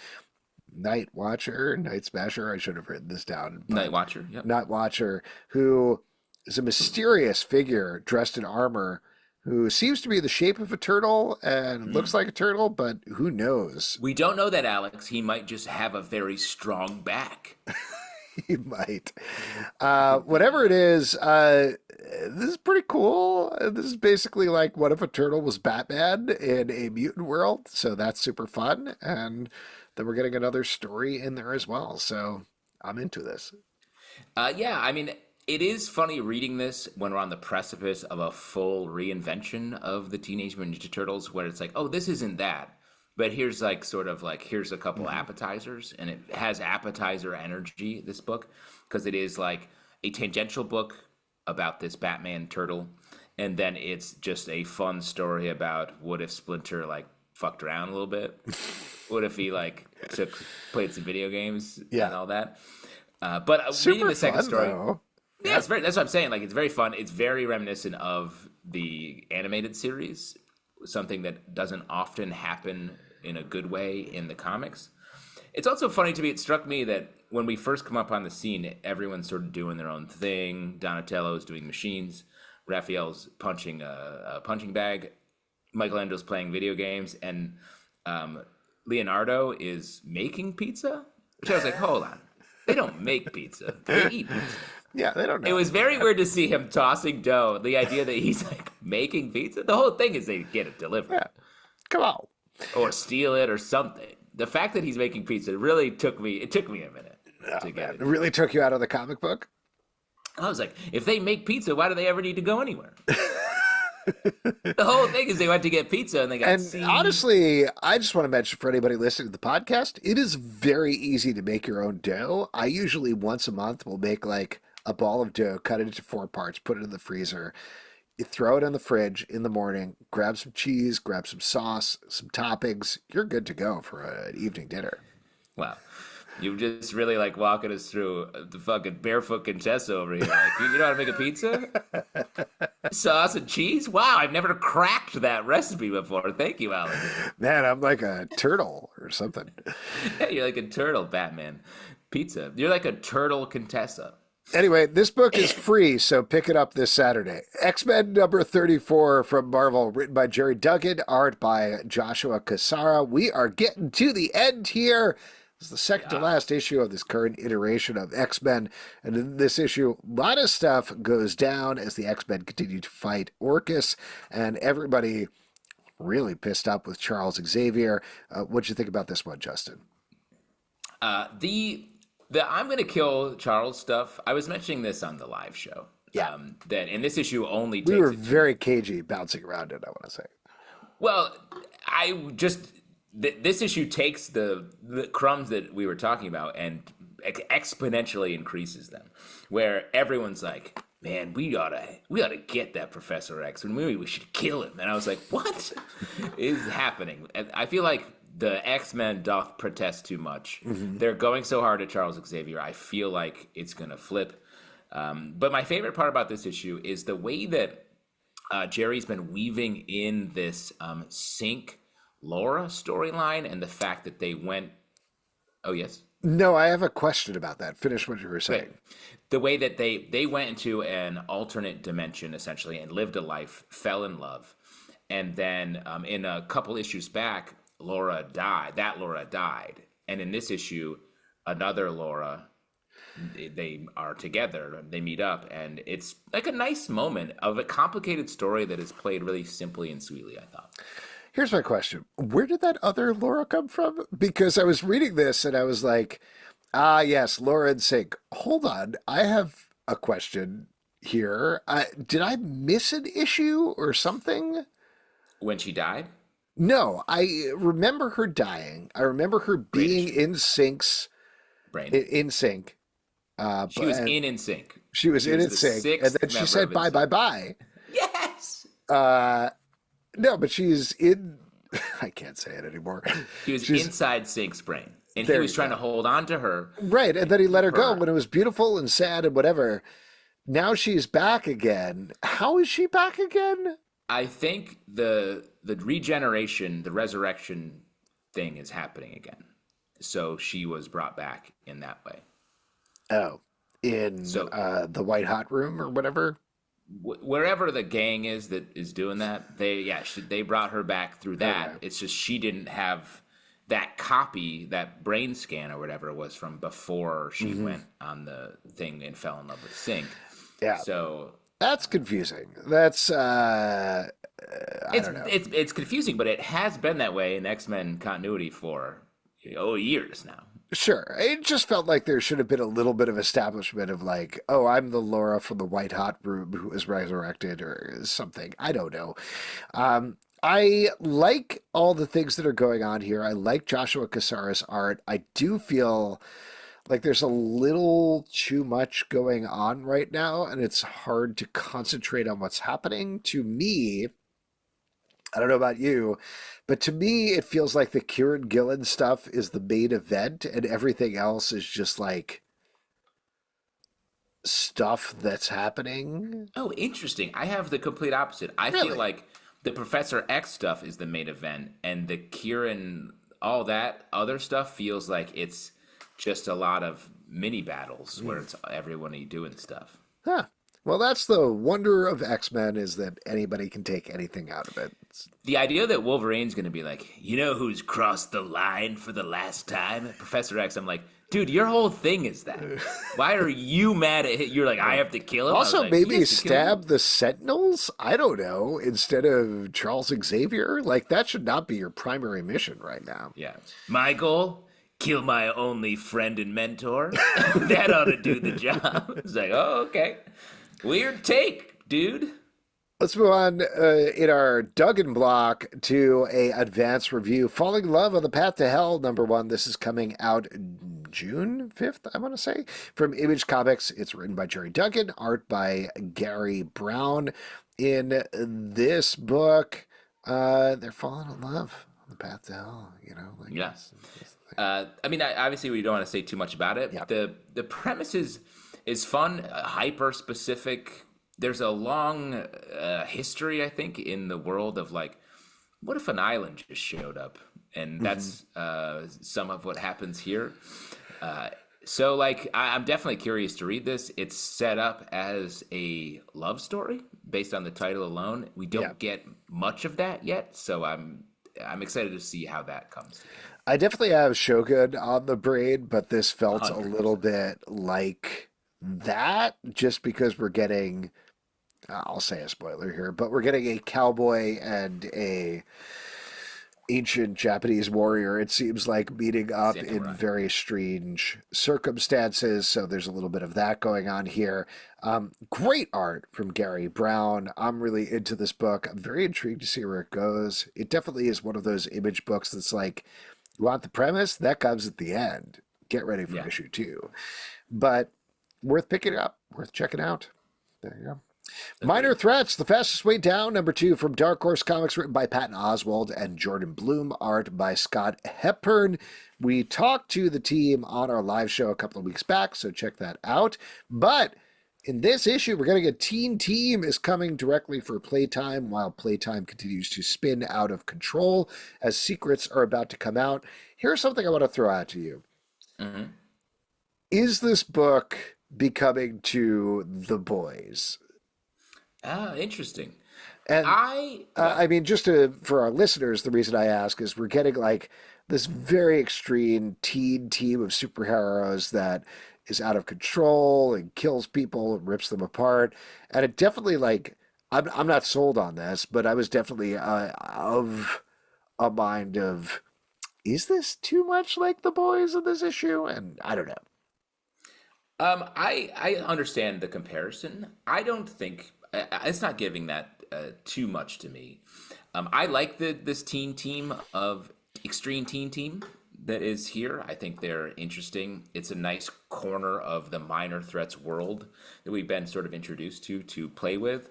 Night Watcher, Night Smasher. I should have written this down, Night but Watcher. Yep. Night Watcher, who is a mysterious figure dressed in armor who seems to be the shape of a turtle and looks like a turtle, but who knows? We don't know that, Alex. He might just have a very strong back. He might. Whatever it is, this is pretty cool. This is basically like what if a turtle was Batman in a mutant world? So that's super fun. And then we're getting another story in there as well. So I'm into this. Yeah, I mean, it is funny reading this when we're on the precipice of a full reinvention of the Teenage Mutant Ninja Turtles, where it's like, oh, this isn't that. But here's like sort of like here's a couple appetizers, and it has appetizer energy, this book, because it is like a tangential book about this Batman turtle, and then it's just a fun story about what if Splinter like fucked around a little bit. What if he like played some video games Yeah. and all that? But reading Super the second fun, story, though. yeah, it's very. That's what I'm saying. Like, it's very fun. It's very reminiscent of the animated series, something that doesn't often happen in a good way in the comics. It's also funny to me. It struck me that when we first come up on the scene, everyone's sort of doing their own thing. Donatello's doing machines. Raphael's punching a punching bag. Michelangelo's playing video games, and Leonardo is making pizza. Which I was like, hold on, they don't make pizza; they eat pizza. Yeah, they don't know. It was very weird to see him tossing dough. The idea that he's like making pizza. The whole thing is they get it delivered Yeah. Come on. or steal it or something. The fact that he's making pizza really took me. It took me a minute to get Man, it. it really took you out of the comic book? I was like, if they make pizza, why do they ever need to go anywhere? The whole thing is they went to get pizza and they got And seen. honestly, I just want to mention for anybody listening to the podcast, it is very easy to make your own dough. I usually once a month will make like a ball of dough, cut it into 4 parts, put it in the freezer. You throw it in the fridge in the morning, grab some cheese, grab some sauce, some toppings. You're good to go for an evening dinner. Wow. You just really like walking us through the fucking barefoot Contessa over here. Like, you know how to make a pizza? Sauce and cheese? Wow, I've never cracked that recipe before. Thank you, Alan. Man, I'm like a turtle or something. Yeah, you're like a turtle, Batman. Pizza. You're like a turtle Contessa. Anyway, this book is free, so pick it up this Saturday. X-Men number 34 from Marvel, written by Jerry Duggan, art by Joshua Cassara. We are getting to the end here. This is the second to last issue of this current iteration of X-Men. And in this issue, a lot of stuff goes down as the X-Men continue to fight Orcus, and everybody really pissed up with Charles Xavier. What'd you think about this one, Justin? The I'm gonna kill Charles stuff. I was mentioning this on the live show. Yeah. That in this issue only We takes were it to, very cagey bouncing around it, I want to say. well, I just this issue takes the crumbs that we were talking about and exponentially increases them, where everyone's like, man, we ought to get that Professor X, and maybe we should kill him. And I was like, what is happening? And I feel like the X-Men doth protest too much. They're going so hard at Charles Xavier. I feel like it's going to flip. But my favorite part about this issue is the way that Jerry's been weaving in this Sync Laura storyline and the fact that they went. Oh, yes. No, I have a question about that. Finish what you were saying. Right. The way that they went into an alternate dimension, essentially, and lived a life, fell in love. And then in a couple issues back, Laura died. That Laura died. And in this issue, another Laura, they are together. They meet up. And it's like a nice moment of a complicated story that is played really simply and sweetly, I thought. Here's my question. Where did that other Laura come from? Because I was reading this and I was like, ah, yes, Laura and Sync. Hold on. I have a question here. Did I miss an issue or something? When she died? No, I remember her dying. I remember her Great being issue. Brain. in sync. She But was and in sync. she was She in was in the sync, and sixth then she member said of bye bye NSYNC. bye. Yes. Uh, no, but she's in. I can't say it anymore. She was She's inside Sync's brain, and he there. was You trying to go. hold on to her Right, and and then he let keep her go her. when it was beautiful and sad and whatever. Now she's back again. How is she back again? I think the regeneration, the resurrection thing is happening again. So she was brought back in that way. Oh, in So the White Hot Room or whatever. wherever the gang is that is doing that, they brought her back through Okay. that. It's just she didn't have that copy, that brain scan or whatever it was from before she Hmm. went on the thing and fell in love with Sync. Yeah, So that's confusing. That's I it's don't know. it's confusing, but it has been that way in X-Men continuity for years now. Sure. It just felt like there should have been a little bit of establishment of like, oh, I'm the Laura from the White Hot Room who was resurrected or something. I don't know. I like all the things that are going on here. I like Joshua Cassara's art. I do feel like there's a little too much going on right now, and it's hard to concentrate on what's happening. To me, I don't know about you, but to me, it feels like the Kieran Gillen stuff is the main event, and everything else is just like stuff that's happening. Oh, interesting. I have the complete opposite. I feel Really? like the Professor X stuff is the main event, and the Kieran, all that other stuff feels like it's just a lot of mini battles where it's everyone doing stuff. Huh. Well, that's the wonder of X-Men is that anybody can take anything out of it. The idea that Wolverine's going to be like, you know who's crossed the line for the last time? Professor X. I'm like, dude, your whole thing is that. Why are you mad at him? You're like, I have to kill him? I was Also, like, he maybe has to kill him. stab the Sentinels? I don't know, instead of Charles Xavier? Like, that should not be your primary mission right now. Yeah. My goal? Kill my only friend and mentor? That ought to do the job. It's like, oh, okay. Weird take, dude. Let's move on in our Duggan block to a advanced review. Falling in Love on the Path to Hell, #1. This is coming out June 5th, I want to say, from Image Comics. It's written by Jerry Duggan, art by Gary Brown. In this book, they're falling in love on the path to hell, you know? Like, Yeah. it's I mean, obviously, we don't want to say too much about it. yeah. The premise is fun, hyper specific. There's a long history, I think, in the world of like, what if an island just showed up? And that's some of what happens here. So, like, I'm definitely curious to read this. It's set up as a love story based on the title alone. We Yeah. don't get much of that yet, so I'm excited to see how that comes together. I definitely have Shogun on the brain, but this felt a little 100%. bit like that just because we're getting, I'll say a spoiler here, but we're getting a cowboy and a ancient Japanese warrior, it seems like, meeting up in Samurai. very strange circumstances. So there's a little bit of that going on here. Great art from Gary Brown. I'm really into this book. I'm very intrigued to see where it goes. It definitely is one of those Image books that's like, you want the premise? That comes at the end. Get ready for Yeah. issue 2. But worth picking up, worth checking out. There you go. Minor Agreed. Threats, The Fastest Way Down, #2 from Dark Horse Comics, written by Patton Oswalt and Jordan Bloom, art by Scott Hepburn. We talked to the team on our live show a couple of weeks back, so check that out. But in this issue, we're getting a teen team is coming directly for Playtime, while Playtime continues to spin out of control as secrets are about to come out. Here's something I want to throw out to you. Hmm. Is this book becoming to the boys? Ah, interesting. And Well, I mean, just for our listeners, the reason I ask is we're getting like this very extreme teen team of superheroes that is out of control and kills people and rips them apart. And it definitely like I'm not sold on this, but I was definitely of a mind of, is this too much like the boys in this issue? And I don't know. I understand the comparison. I don't think it's not giving that too much to me. I like this teen team of Extreme Teen Team that is here. I think they're interesting. It's a nice corner of the minor threats world that we've been sort of introduced to play with,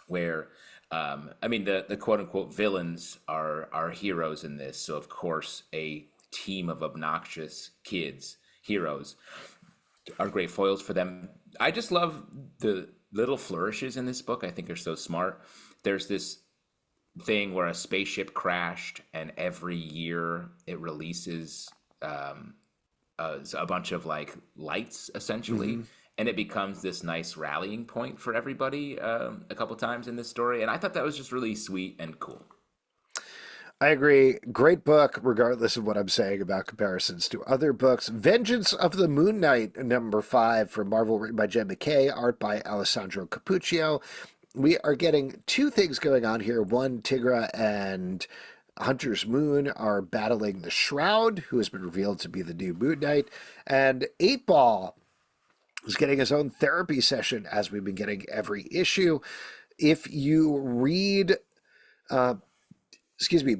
where I mean the quote unquote villains are heroes in this. So of course a team of obnoxious kids, heroes, are great foils for them. I just love the little flourishes in this book. I think they're so smart. There's this thing where a spaceship crashed, and every year it releases a bunch of like lights, essentially, and it becomes this nice rallying point for everybody a couple times in this story. And I thought that was just really sweet and cool. I agree. Great book, regardless of what I'm saying about comparisons to other books. Vengeance of the Moon Knight, #5 from Marvel, written by Jed MacKay, art by Alessandro Cappuccio. We are getting two things going on here. One, Tigra and Hunter's Moon are battling the Shroud, who has been revealed to be the new Moon Knight. And 8-Ball is getting his own therapy session, as we've been getting every issue. If you read...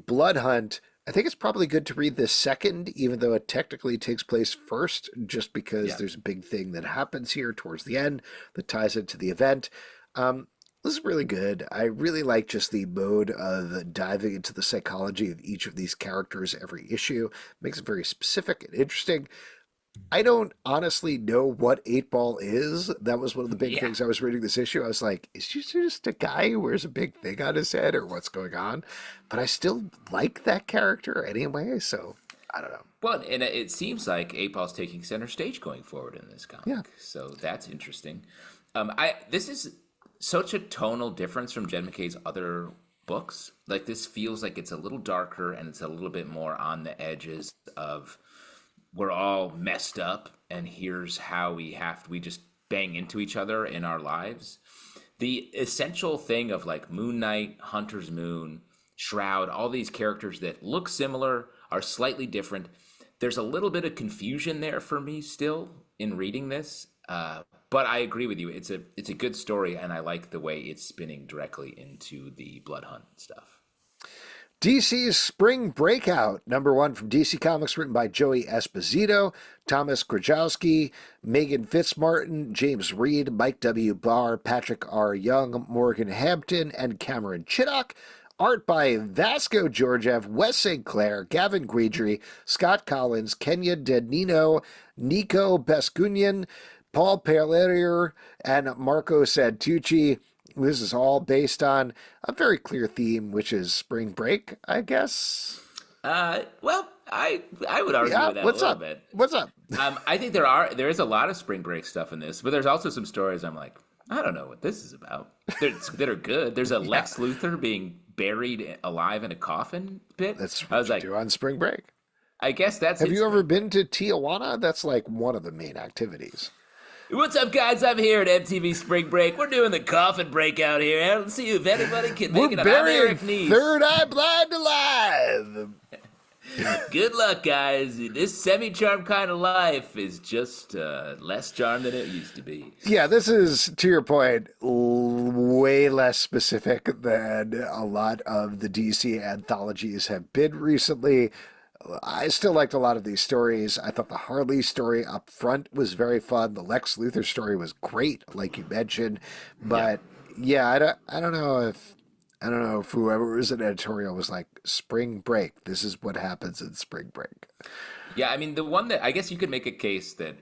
Blood Hunt, I think it's probably good to read this second, even though it technically takes place first, just because there's a big thing that happens here towards the end that ties into the event. This is really good. I really like just the mode of diving into the psychology of each of these characters every issue. Makes it very specific and interesting. I don't honestly know what 8-Ball is. That was one of the big things I was reading this issue. I was like, is he just a guy who wears a big thing on his head, or what's going on? But I still like that character anyway, so I don't know. Well, and it seems like 8-Ball's taking center stage going forward in this comic. Yeah. So that's interesting. This is such a tonal difference from Jed MacKay's other books. Like, this feels like it's a little darker, and it's a little bit more on the edges of... we're all messed up, and here's how we just bang into each other in our lives. The essential thing of like Moon Knight, Hunter's Moon, Shroud, all these characters that look similar, are slightly different. There's a little bit of confusion there for me still in reading this, but I agree with you. It's a good story, and I like the way it's spinning directly into the Blood Hunt stuff. DC's Spring Breakout, #1 from DC Comics, written by Joey Esposito, Thomas Krajowski, Megan Fitzmartin, James Reed, Mike W. Barr, Patrick R. Young, Morgan Hampton, and Cameron Chittock. Art by Vasco Georgiev, Wes St. Clair, Gavin Guidry, Scott Collins, Kenya Denino, Nico Bascunian, Paul Perlier, and Marco Santucci. This is all based on a very clear theme, which is spring break, I guess. Well, I would argue with that a little bit. What's up? I think there is a lot of spring break stuff in this, but there's also some stories I'm like, I don't know what this is about. That are good. There's a Lex Luthor being buried alive in a coffin pit. That's what you do on spring break. I guess that's. Have you ever been to Tijuana? That's like one of the main activities. What's up, guys? I'm here at MTV Spring Break. We're doing the coffin break out here. Let's see if anybody can make it. I'm Eric Nies. Third Eye Blind alive. Good luck, guys. This semi-charmed kind of life is just less charmed than it used to be. Yeah, this is, to your point, way less specific than a lot of the DC anthologies have been recently. I still liked a lot of these stories. I thought the Harley story up front was very fun. The Lex Luthor story was great, like you mentioned. But I don't know if whoever was in editorial was like, spring break, this is what happens in spring break. Yeah, I mean, the one that I guess you could make a case that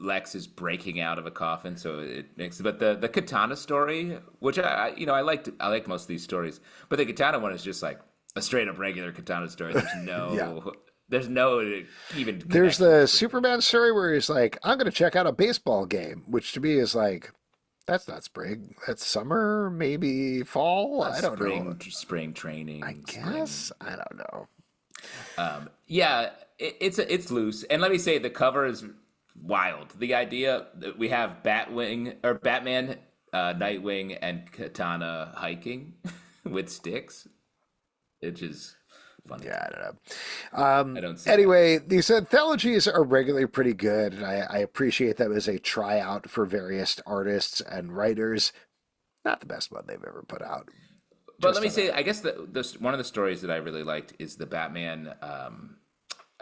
Lex is breaking out of a coffin, so it makes. But the Katana story, which I liked most of these stories, but the Katana one is just like a straight up regular Katana story. There's no, there's no even. There's the Superman story where he's like, I'm going to check out a baseball game, which to me is like, that's not spring. That's summer, maybe fall. I don't know. Spring training. I guess. I don't know. It's loose. And let me say, the cover is wild. The idea that we have Batman, Nightwing, and Katana hiking with sticks. It's just funny. Yeah, I don't know. I don't see anyway, these anthologies are regularly pretty good, and I appreciate them as a tryout for various artists and writers. not the best one they've ever put out. But let me say, I guess one of the stories that I really liked is the Batman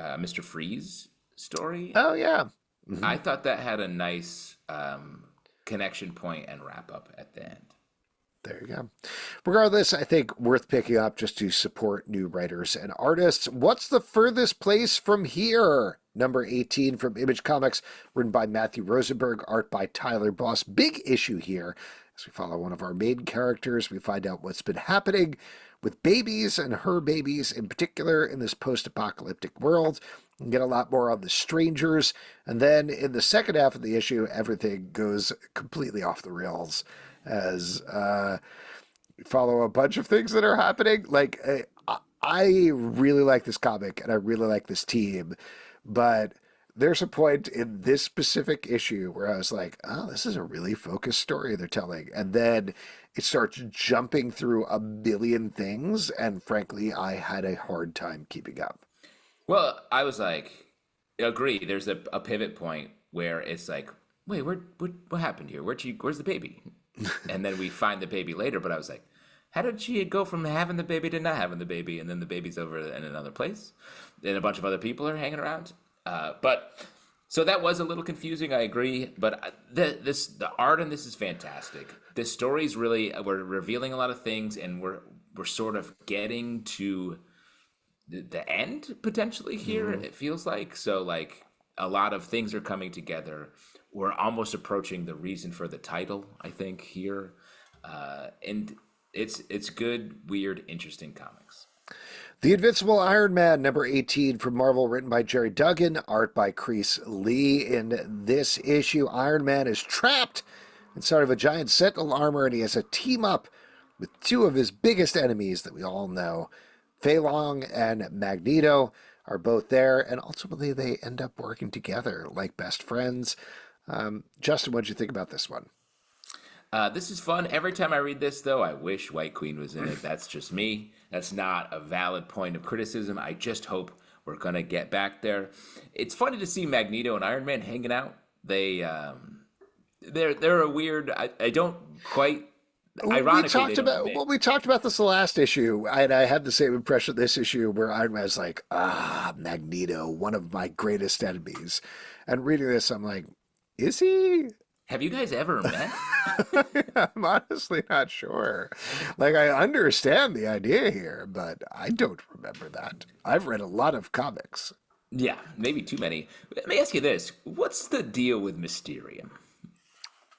Mr. Freeze story. Oh, yeah. Mm-hmm. I thought that had a nice connection point and wrap up at the end. There you go. Regardless, I think worth picking up just to support new writers and artists. What's the Furthest Place from Here? Number 18 from Image Comics, written by Matthew Rosenberg, art by Tyler Boss. Big issue here. As we follow one of our main characters, we find out what's been happening with babies and her babies in particular in this post-apocalyptic world. We get a lot more on the strangers. And then in the second half of the issue, everything goes completely off the rails as we follow a bunch of things that are happening. Like, I really like this comic and I really like this team, but there's a point in this specific issue where I was like, oh, this is a really focused story they're telling. And then it starts jumping through a million things. And frankly, I had a hard time keeping up. Well, I was like, agree. There's a pivot point where it's like, wait, what happened here? Where's the baby? And then we find the baby later. But I was like, how did she go from having the baby to not having the baby? And then the baby's over in another place. And a bunch of other people are hanging around. But so that was a little confusing. I agree. But the art in this is fantastic. This story's really, we're revealing a lot of things, and we're sort of getting to the end potentially here. Mm-hmm. It feels like so. Like a lot of things are coming together. We're almost approaching the reason for the title, I think, here, and it's good, weird, interesting comics. The Invincible Iron Man, number 18 from Marvel, written by Jerry Duggan, art by Chris Lee. In this issue, Iron Man is trapped inside of a giant Sentinel armor, and he has a team up with two of his biggest enemies that we all know. Fei Long and Magneto are both there, and ultimately they end up working together like best friends. Justin, what did you think about this one? This is fun. Every time I read this, though, I wish White Queen was in it. That's just me. That's not a valid point of criticism. I just hope we're going to get back there. It's funny to see Magneto and Iron Man hanging out. They're a weird... I don't quite... Ironically, we talked about this the last issue, and I had the same impression this issue where Iron Man's like, Magneto, one of my greatest enemies. And reading this, I'm like, is he? Have you guys ever met? I'm honestly not sure. Like, I understand the idea here, but I don't remember that. I've read a lot of comics. Yeah, maybe too many. Let me ask you this. What's the deal with Mysterium?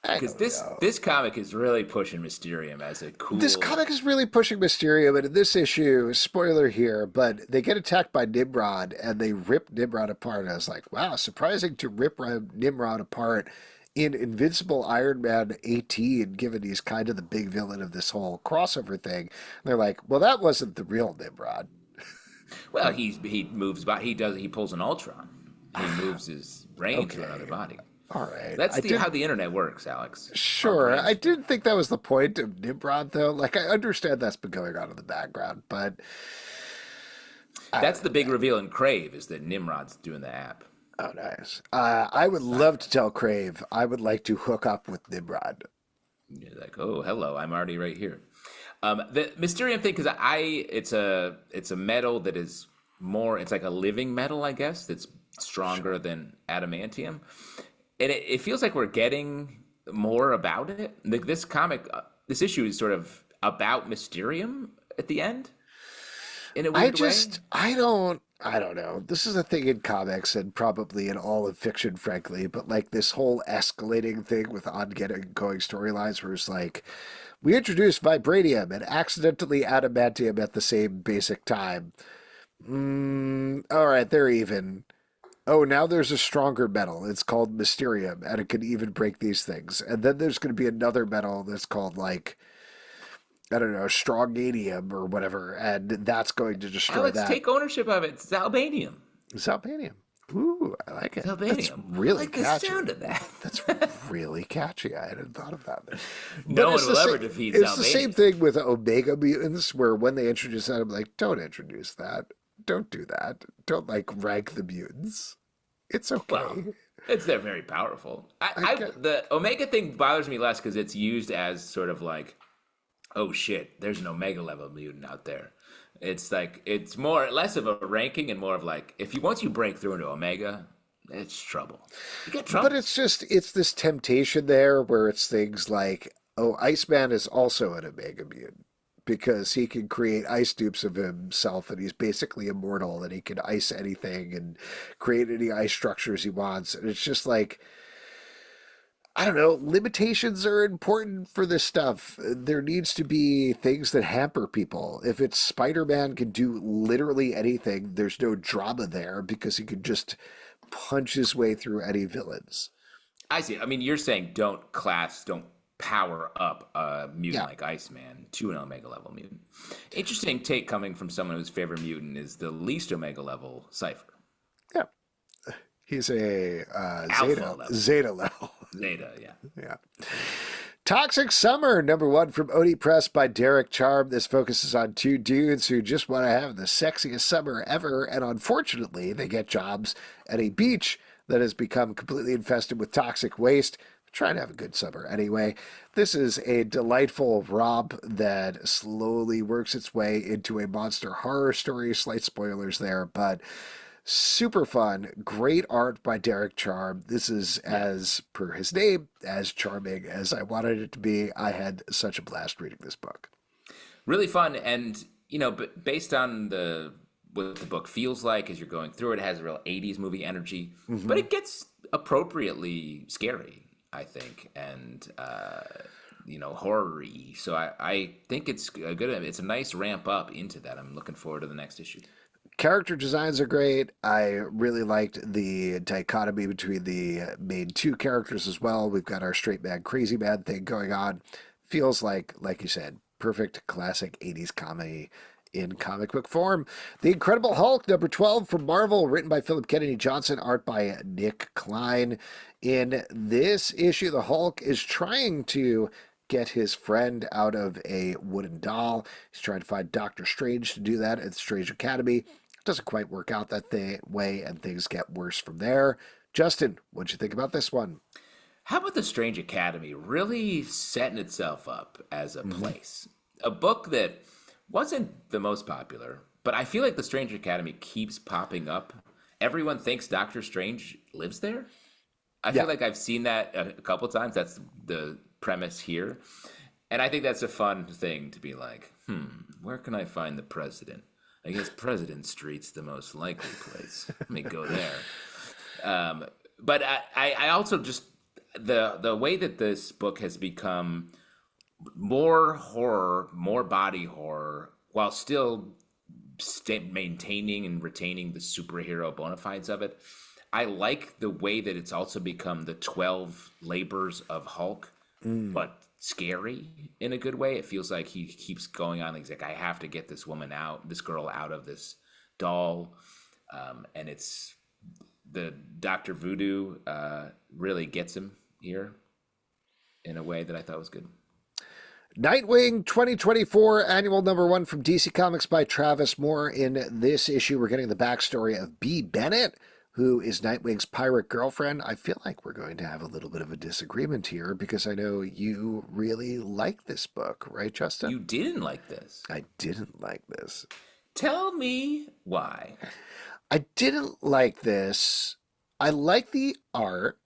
Because this comic is really pushing Mysterium as a cool... This comic is really pushing Mysterium, and in this issue, spoiler here, but they get attacked by Nimrod, and they rip Nimrod apart. And I was like, wow, surprising to rip Nimrod apart in Invincible Iron Man 18, given he's kind of the big villain of this whole crossover thing. And they're like, well, that wasn't the real Nimrod. Well, he moves by. He pulls an Ultron. He moves his brain to another body. All right. That's how the internet works, Alex. Sure. I didn't think that was the point of Nimrod, though. Like, I understand that's been going on in the background, but... That's the big reveal in Crave, is that Nimrod's doing the app. Oh, nice. I would love to tell Crave I would like to hook up with Nimrod. You're like, oh, hello, I'm already right here. The Mysterium thing, because it's a metal that is more, it's like a living metal, I guess, that's stronger than adamantium. And it feels like we're getting more about it. Like this comic, this issue is sort of about Mysterium at the end. In a weird way. I don't know. This is a thing in comics and probably in all of fiction, frankly. But like this whole escalating thing with ongoing storylines where it's like, we introduced vibranium and accidentally adamantium at the same basic time. All right, they're even. Oh, now there's a stronger metal. It's called Mysterium, and it can even break these things. And then there's going to be another metal that's called, like, I don't know, Stronganium or whatever, and that's going to destroy Alex, take ownership of it. It's Albanium. Zalbanium. Ooh, I like it. Zalbanium. That's really catchy. The sound of that. That's really catchy. I hadn't thought of that. No one will ever defeat Zalbanium. It's the same thing with Omega mutants, where when they introduce that, I'm like, don't introduce that. Don't do that. Don't, like, rank the mutants. It's okay. Well, They're very powerful. I get, The Omega thing bothers me less because it's used as sort of like, oh shit, there's an Omega level mutant out there. It's like it's more less of a ranking and more of like if you once you break through into Omega, it's trouble. You get but trouble. it's this temptation there where it's things like, oh, Iceman is also an Omega mutant because he can create ice dupes of himself and he's basically immortal and he can ice anything and create any ice structures he wants. And it's just like, I don't know, limitations are important for this stuff. There needs to be things that hamper people. If it's Spider-Man can do literally anything, there's no drama there because he can just punch his way through any villains. I see. I mean, you're saying don't power up a mutant Yeah. like Iceman to an Omega level mutant. Interesting take coming from someone whose favorite mutant is the least Omega level Cypher. Yeah. He's a Alpha level. Zeta level. Zeta, yeah. Yeah. Toxic Summer, #1 from Oni Press by Derek Charm. This focuses on two dudes who just want to have the sexiest summer ever, and unfortunately, they get jobs at a beach that has become completely infested with toxic waste. Trying to have a good summer anyway. This is a delightful romp that slowly works its way into a monster horror story. Slight spoilers there, but super fun. Great art by Derek Charm. This is, as per his name, as charming as I wanted it to be. I had such a blast reading this book. Really fun, and but based on the what the book feels like as you're going through it, it has a real '80s movie energy, but it gets appropriately scary, I think, and horror-y. So I think it's a good. It's a nice ramp up into that. I'm looking forward to the next issue. Character designs are great. I really liked the dichotomy between the main two characters as well. We've got our straight man, crazy man thing going on. Feels like you said, perfect classic 80s comedy in comic book form. The Incredible Hulk, #12 from Marvel, written by Philip Kennedy Johnson, art by Nick Klein. In this issue, the Hulk is trying to get his friend out of a wooden doll. He's trying to find Doctor Strange to do that at the Strange Academy. Doesn't quite work out that way, and things get worse from there. Justin, what'd you think about this one? How about the Strange Academy really setting itself up as a place? A book that wasn't the most popular, but I feel like the Strange Academy keeps popping up. Everyone thinks Doctor Strange lives there. I Yeah. feel like I've seen that a couple times. That's the premise here. And I think that's a fun thing to be like, where can I find the president? I guess President Street's the most likely place. Let me go there. But I also just the way that this book has become more horror, more body horror, while still maintaining and retaining the superhero bona fides of it. I like the way that it's also become the 12 labors of Hulk, but scary in a good way. It feels like he keeps going on. He's like, I have to get this girl out of this doll. And it's the Dr. Voodoo really gets him here in a way that I thought was good. Nightwing 2024 annual #1 from DC Comics by Travis Moore. In this issue, we're getting the backstory of Bea Bennett, who is Nightwing's pirate girlfriend. I feel like we're going to have a little bit of a disagreement here because I know you really like this book, right, Justin? You didn't like this. I didn't like this. Tell me why. I didn't like this. I like the art.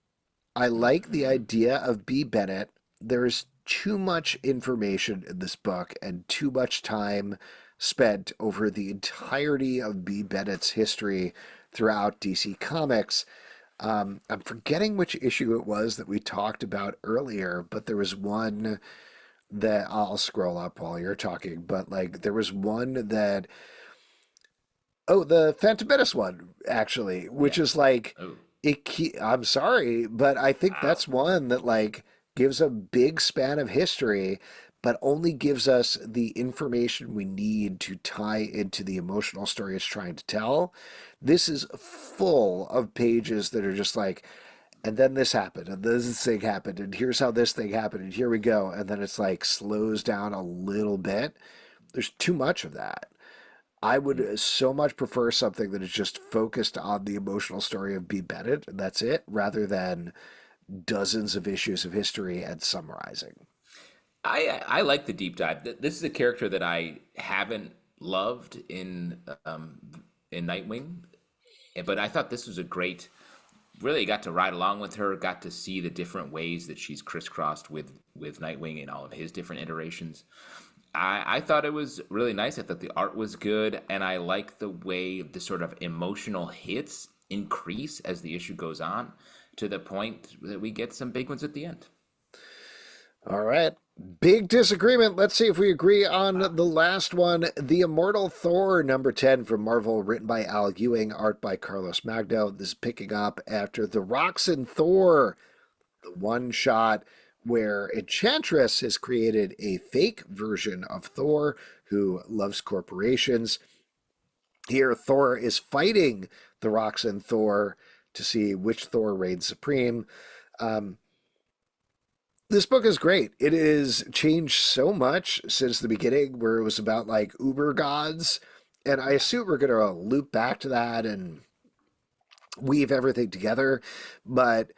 I like the idea of Bea Bennett. There's too much information in this book and too much time spent over the entirety of Bea Bennett's history throughout DC Comics. I'm forgetting which issue it was that we talked about earlier, but there was one that I'll scroll up while you're talking, but like there was one that, oh, the Phantom Menace one, actually, which is like, Oh, I'm sorry, but I think wow. that's one that like gives a big span of history, but only gives us the information we need to tie into the emotional story it's trying to tell. This is full of pages that are just like, and then this happened, and this thing happened, and here's how this thing happened, and here we go. And then it's like slows down a little bit. There's too much of that. I would so much prefer something that is just focused on the emotional story of B. Bennett, and that's it, rather than dozens of issues of history and summarizing. I like the deep dive. This is a character that I haven't loved in Nightwing, but I thought this was a great. Really got to ride along with her. Got to see the different ways that she's crisscrossed with Nightwing in all of his different iterations. I thought it was really nice. I thought the art was good, and I like the way the sort of emotional hits increase as the issue goes on, to the point that we get some big ones at the end. All right. Big disagreement. Let's see if we agree on the last one. The Immortal Thor, number 10 from Marvel, written by Al Ewing, art by Carlos Magno. This is picking up after The Roxanne Thor, the one shot where Enchantress has created a fake version of Thor who loves corporations. Here, Thor is fighting the Roxanne Thor to see which Thor reigns supreme. This book is great. It has changed so much since the beginning, where it was about like uber gods. And I assume we're going to loop back to that and weave everything together. But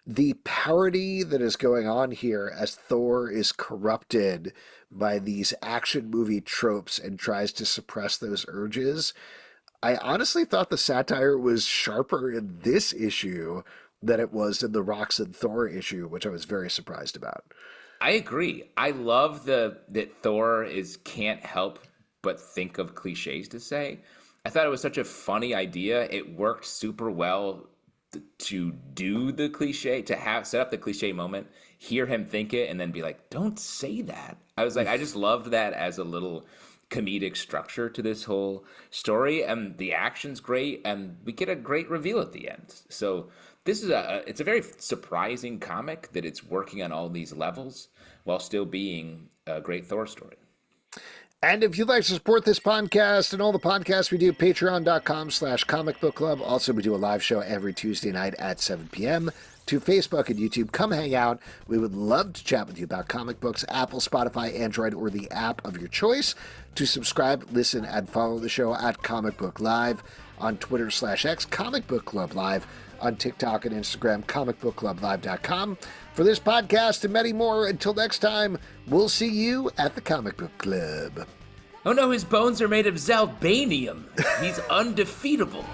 the parody that is going on here as Thor is corrupted by these action movie tropes and tries to suppress those urges, I honestly thought the satire was sharper in this issue than it was in the Roxanne Thor issue, which I was very surprised about. I agree. I love that Thor can't help but think of cliches to say. I thought it was such a funny idea. It worked super well to do the cliche, to have set up the cliche moment, hear him think it, and then be like, "Don't say that." I was like, I just loved that as a little comedic structure to this whole story, and the action's great, and we get a great reveal at the end. So this is it's a very surprising comic that it's working on all these levels while still being a great Thor story. And if you'd like to support this podcast and all the podcasts we do, patreon.com/Comic Book Club. Also, we do a live show every Tuesday night at 7 p.m. To Facebook and YouTube, come hang out. We would love to chat with you about comic books, Apple, Spotify, Android, or the app of your choice. To subscribe, listen, and follow the show at Comic Book Live, on Twitter/X, Comic Book Club Live, on TikTok and Instagram, comicbookclublive.com. For this podcast and many more, until next time, we'll see you at the Comic Book Club. Oh no, his bones are made of zalbanium. He's undefeatable.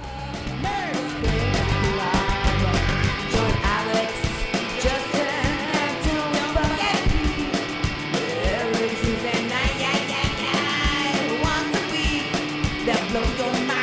Blow your mind.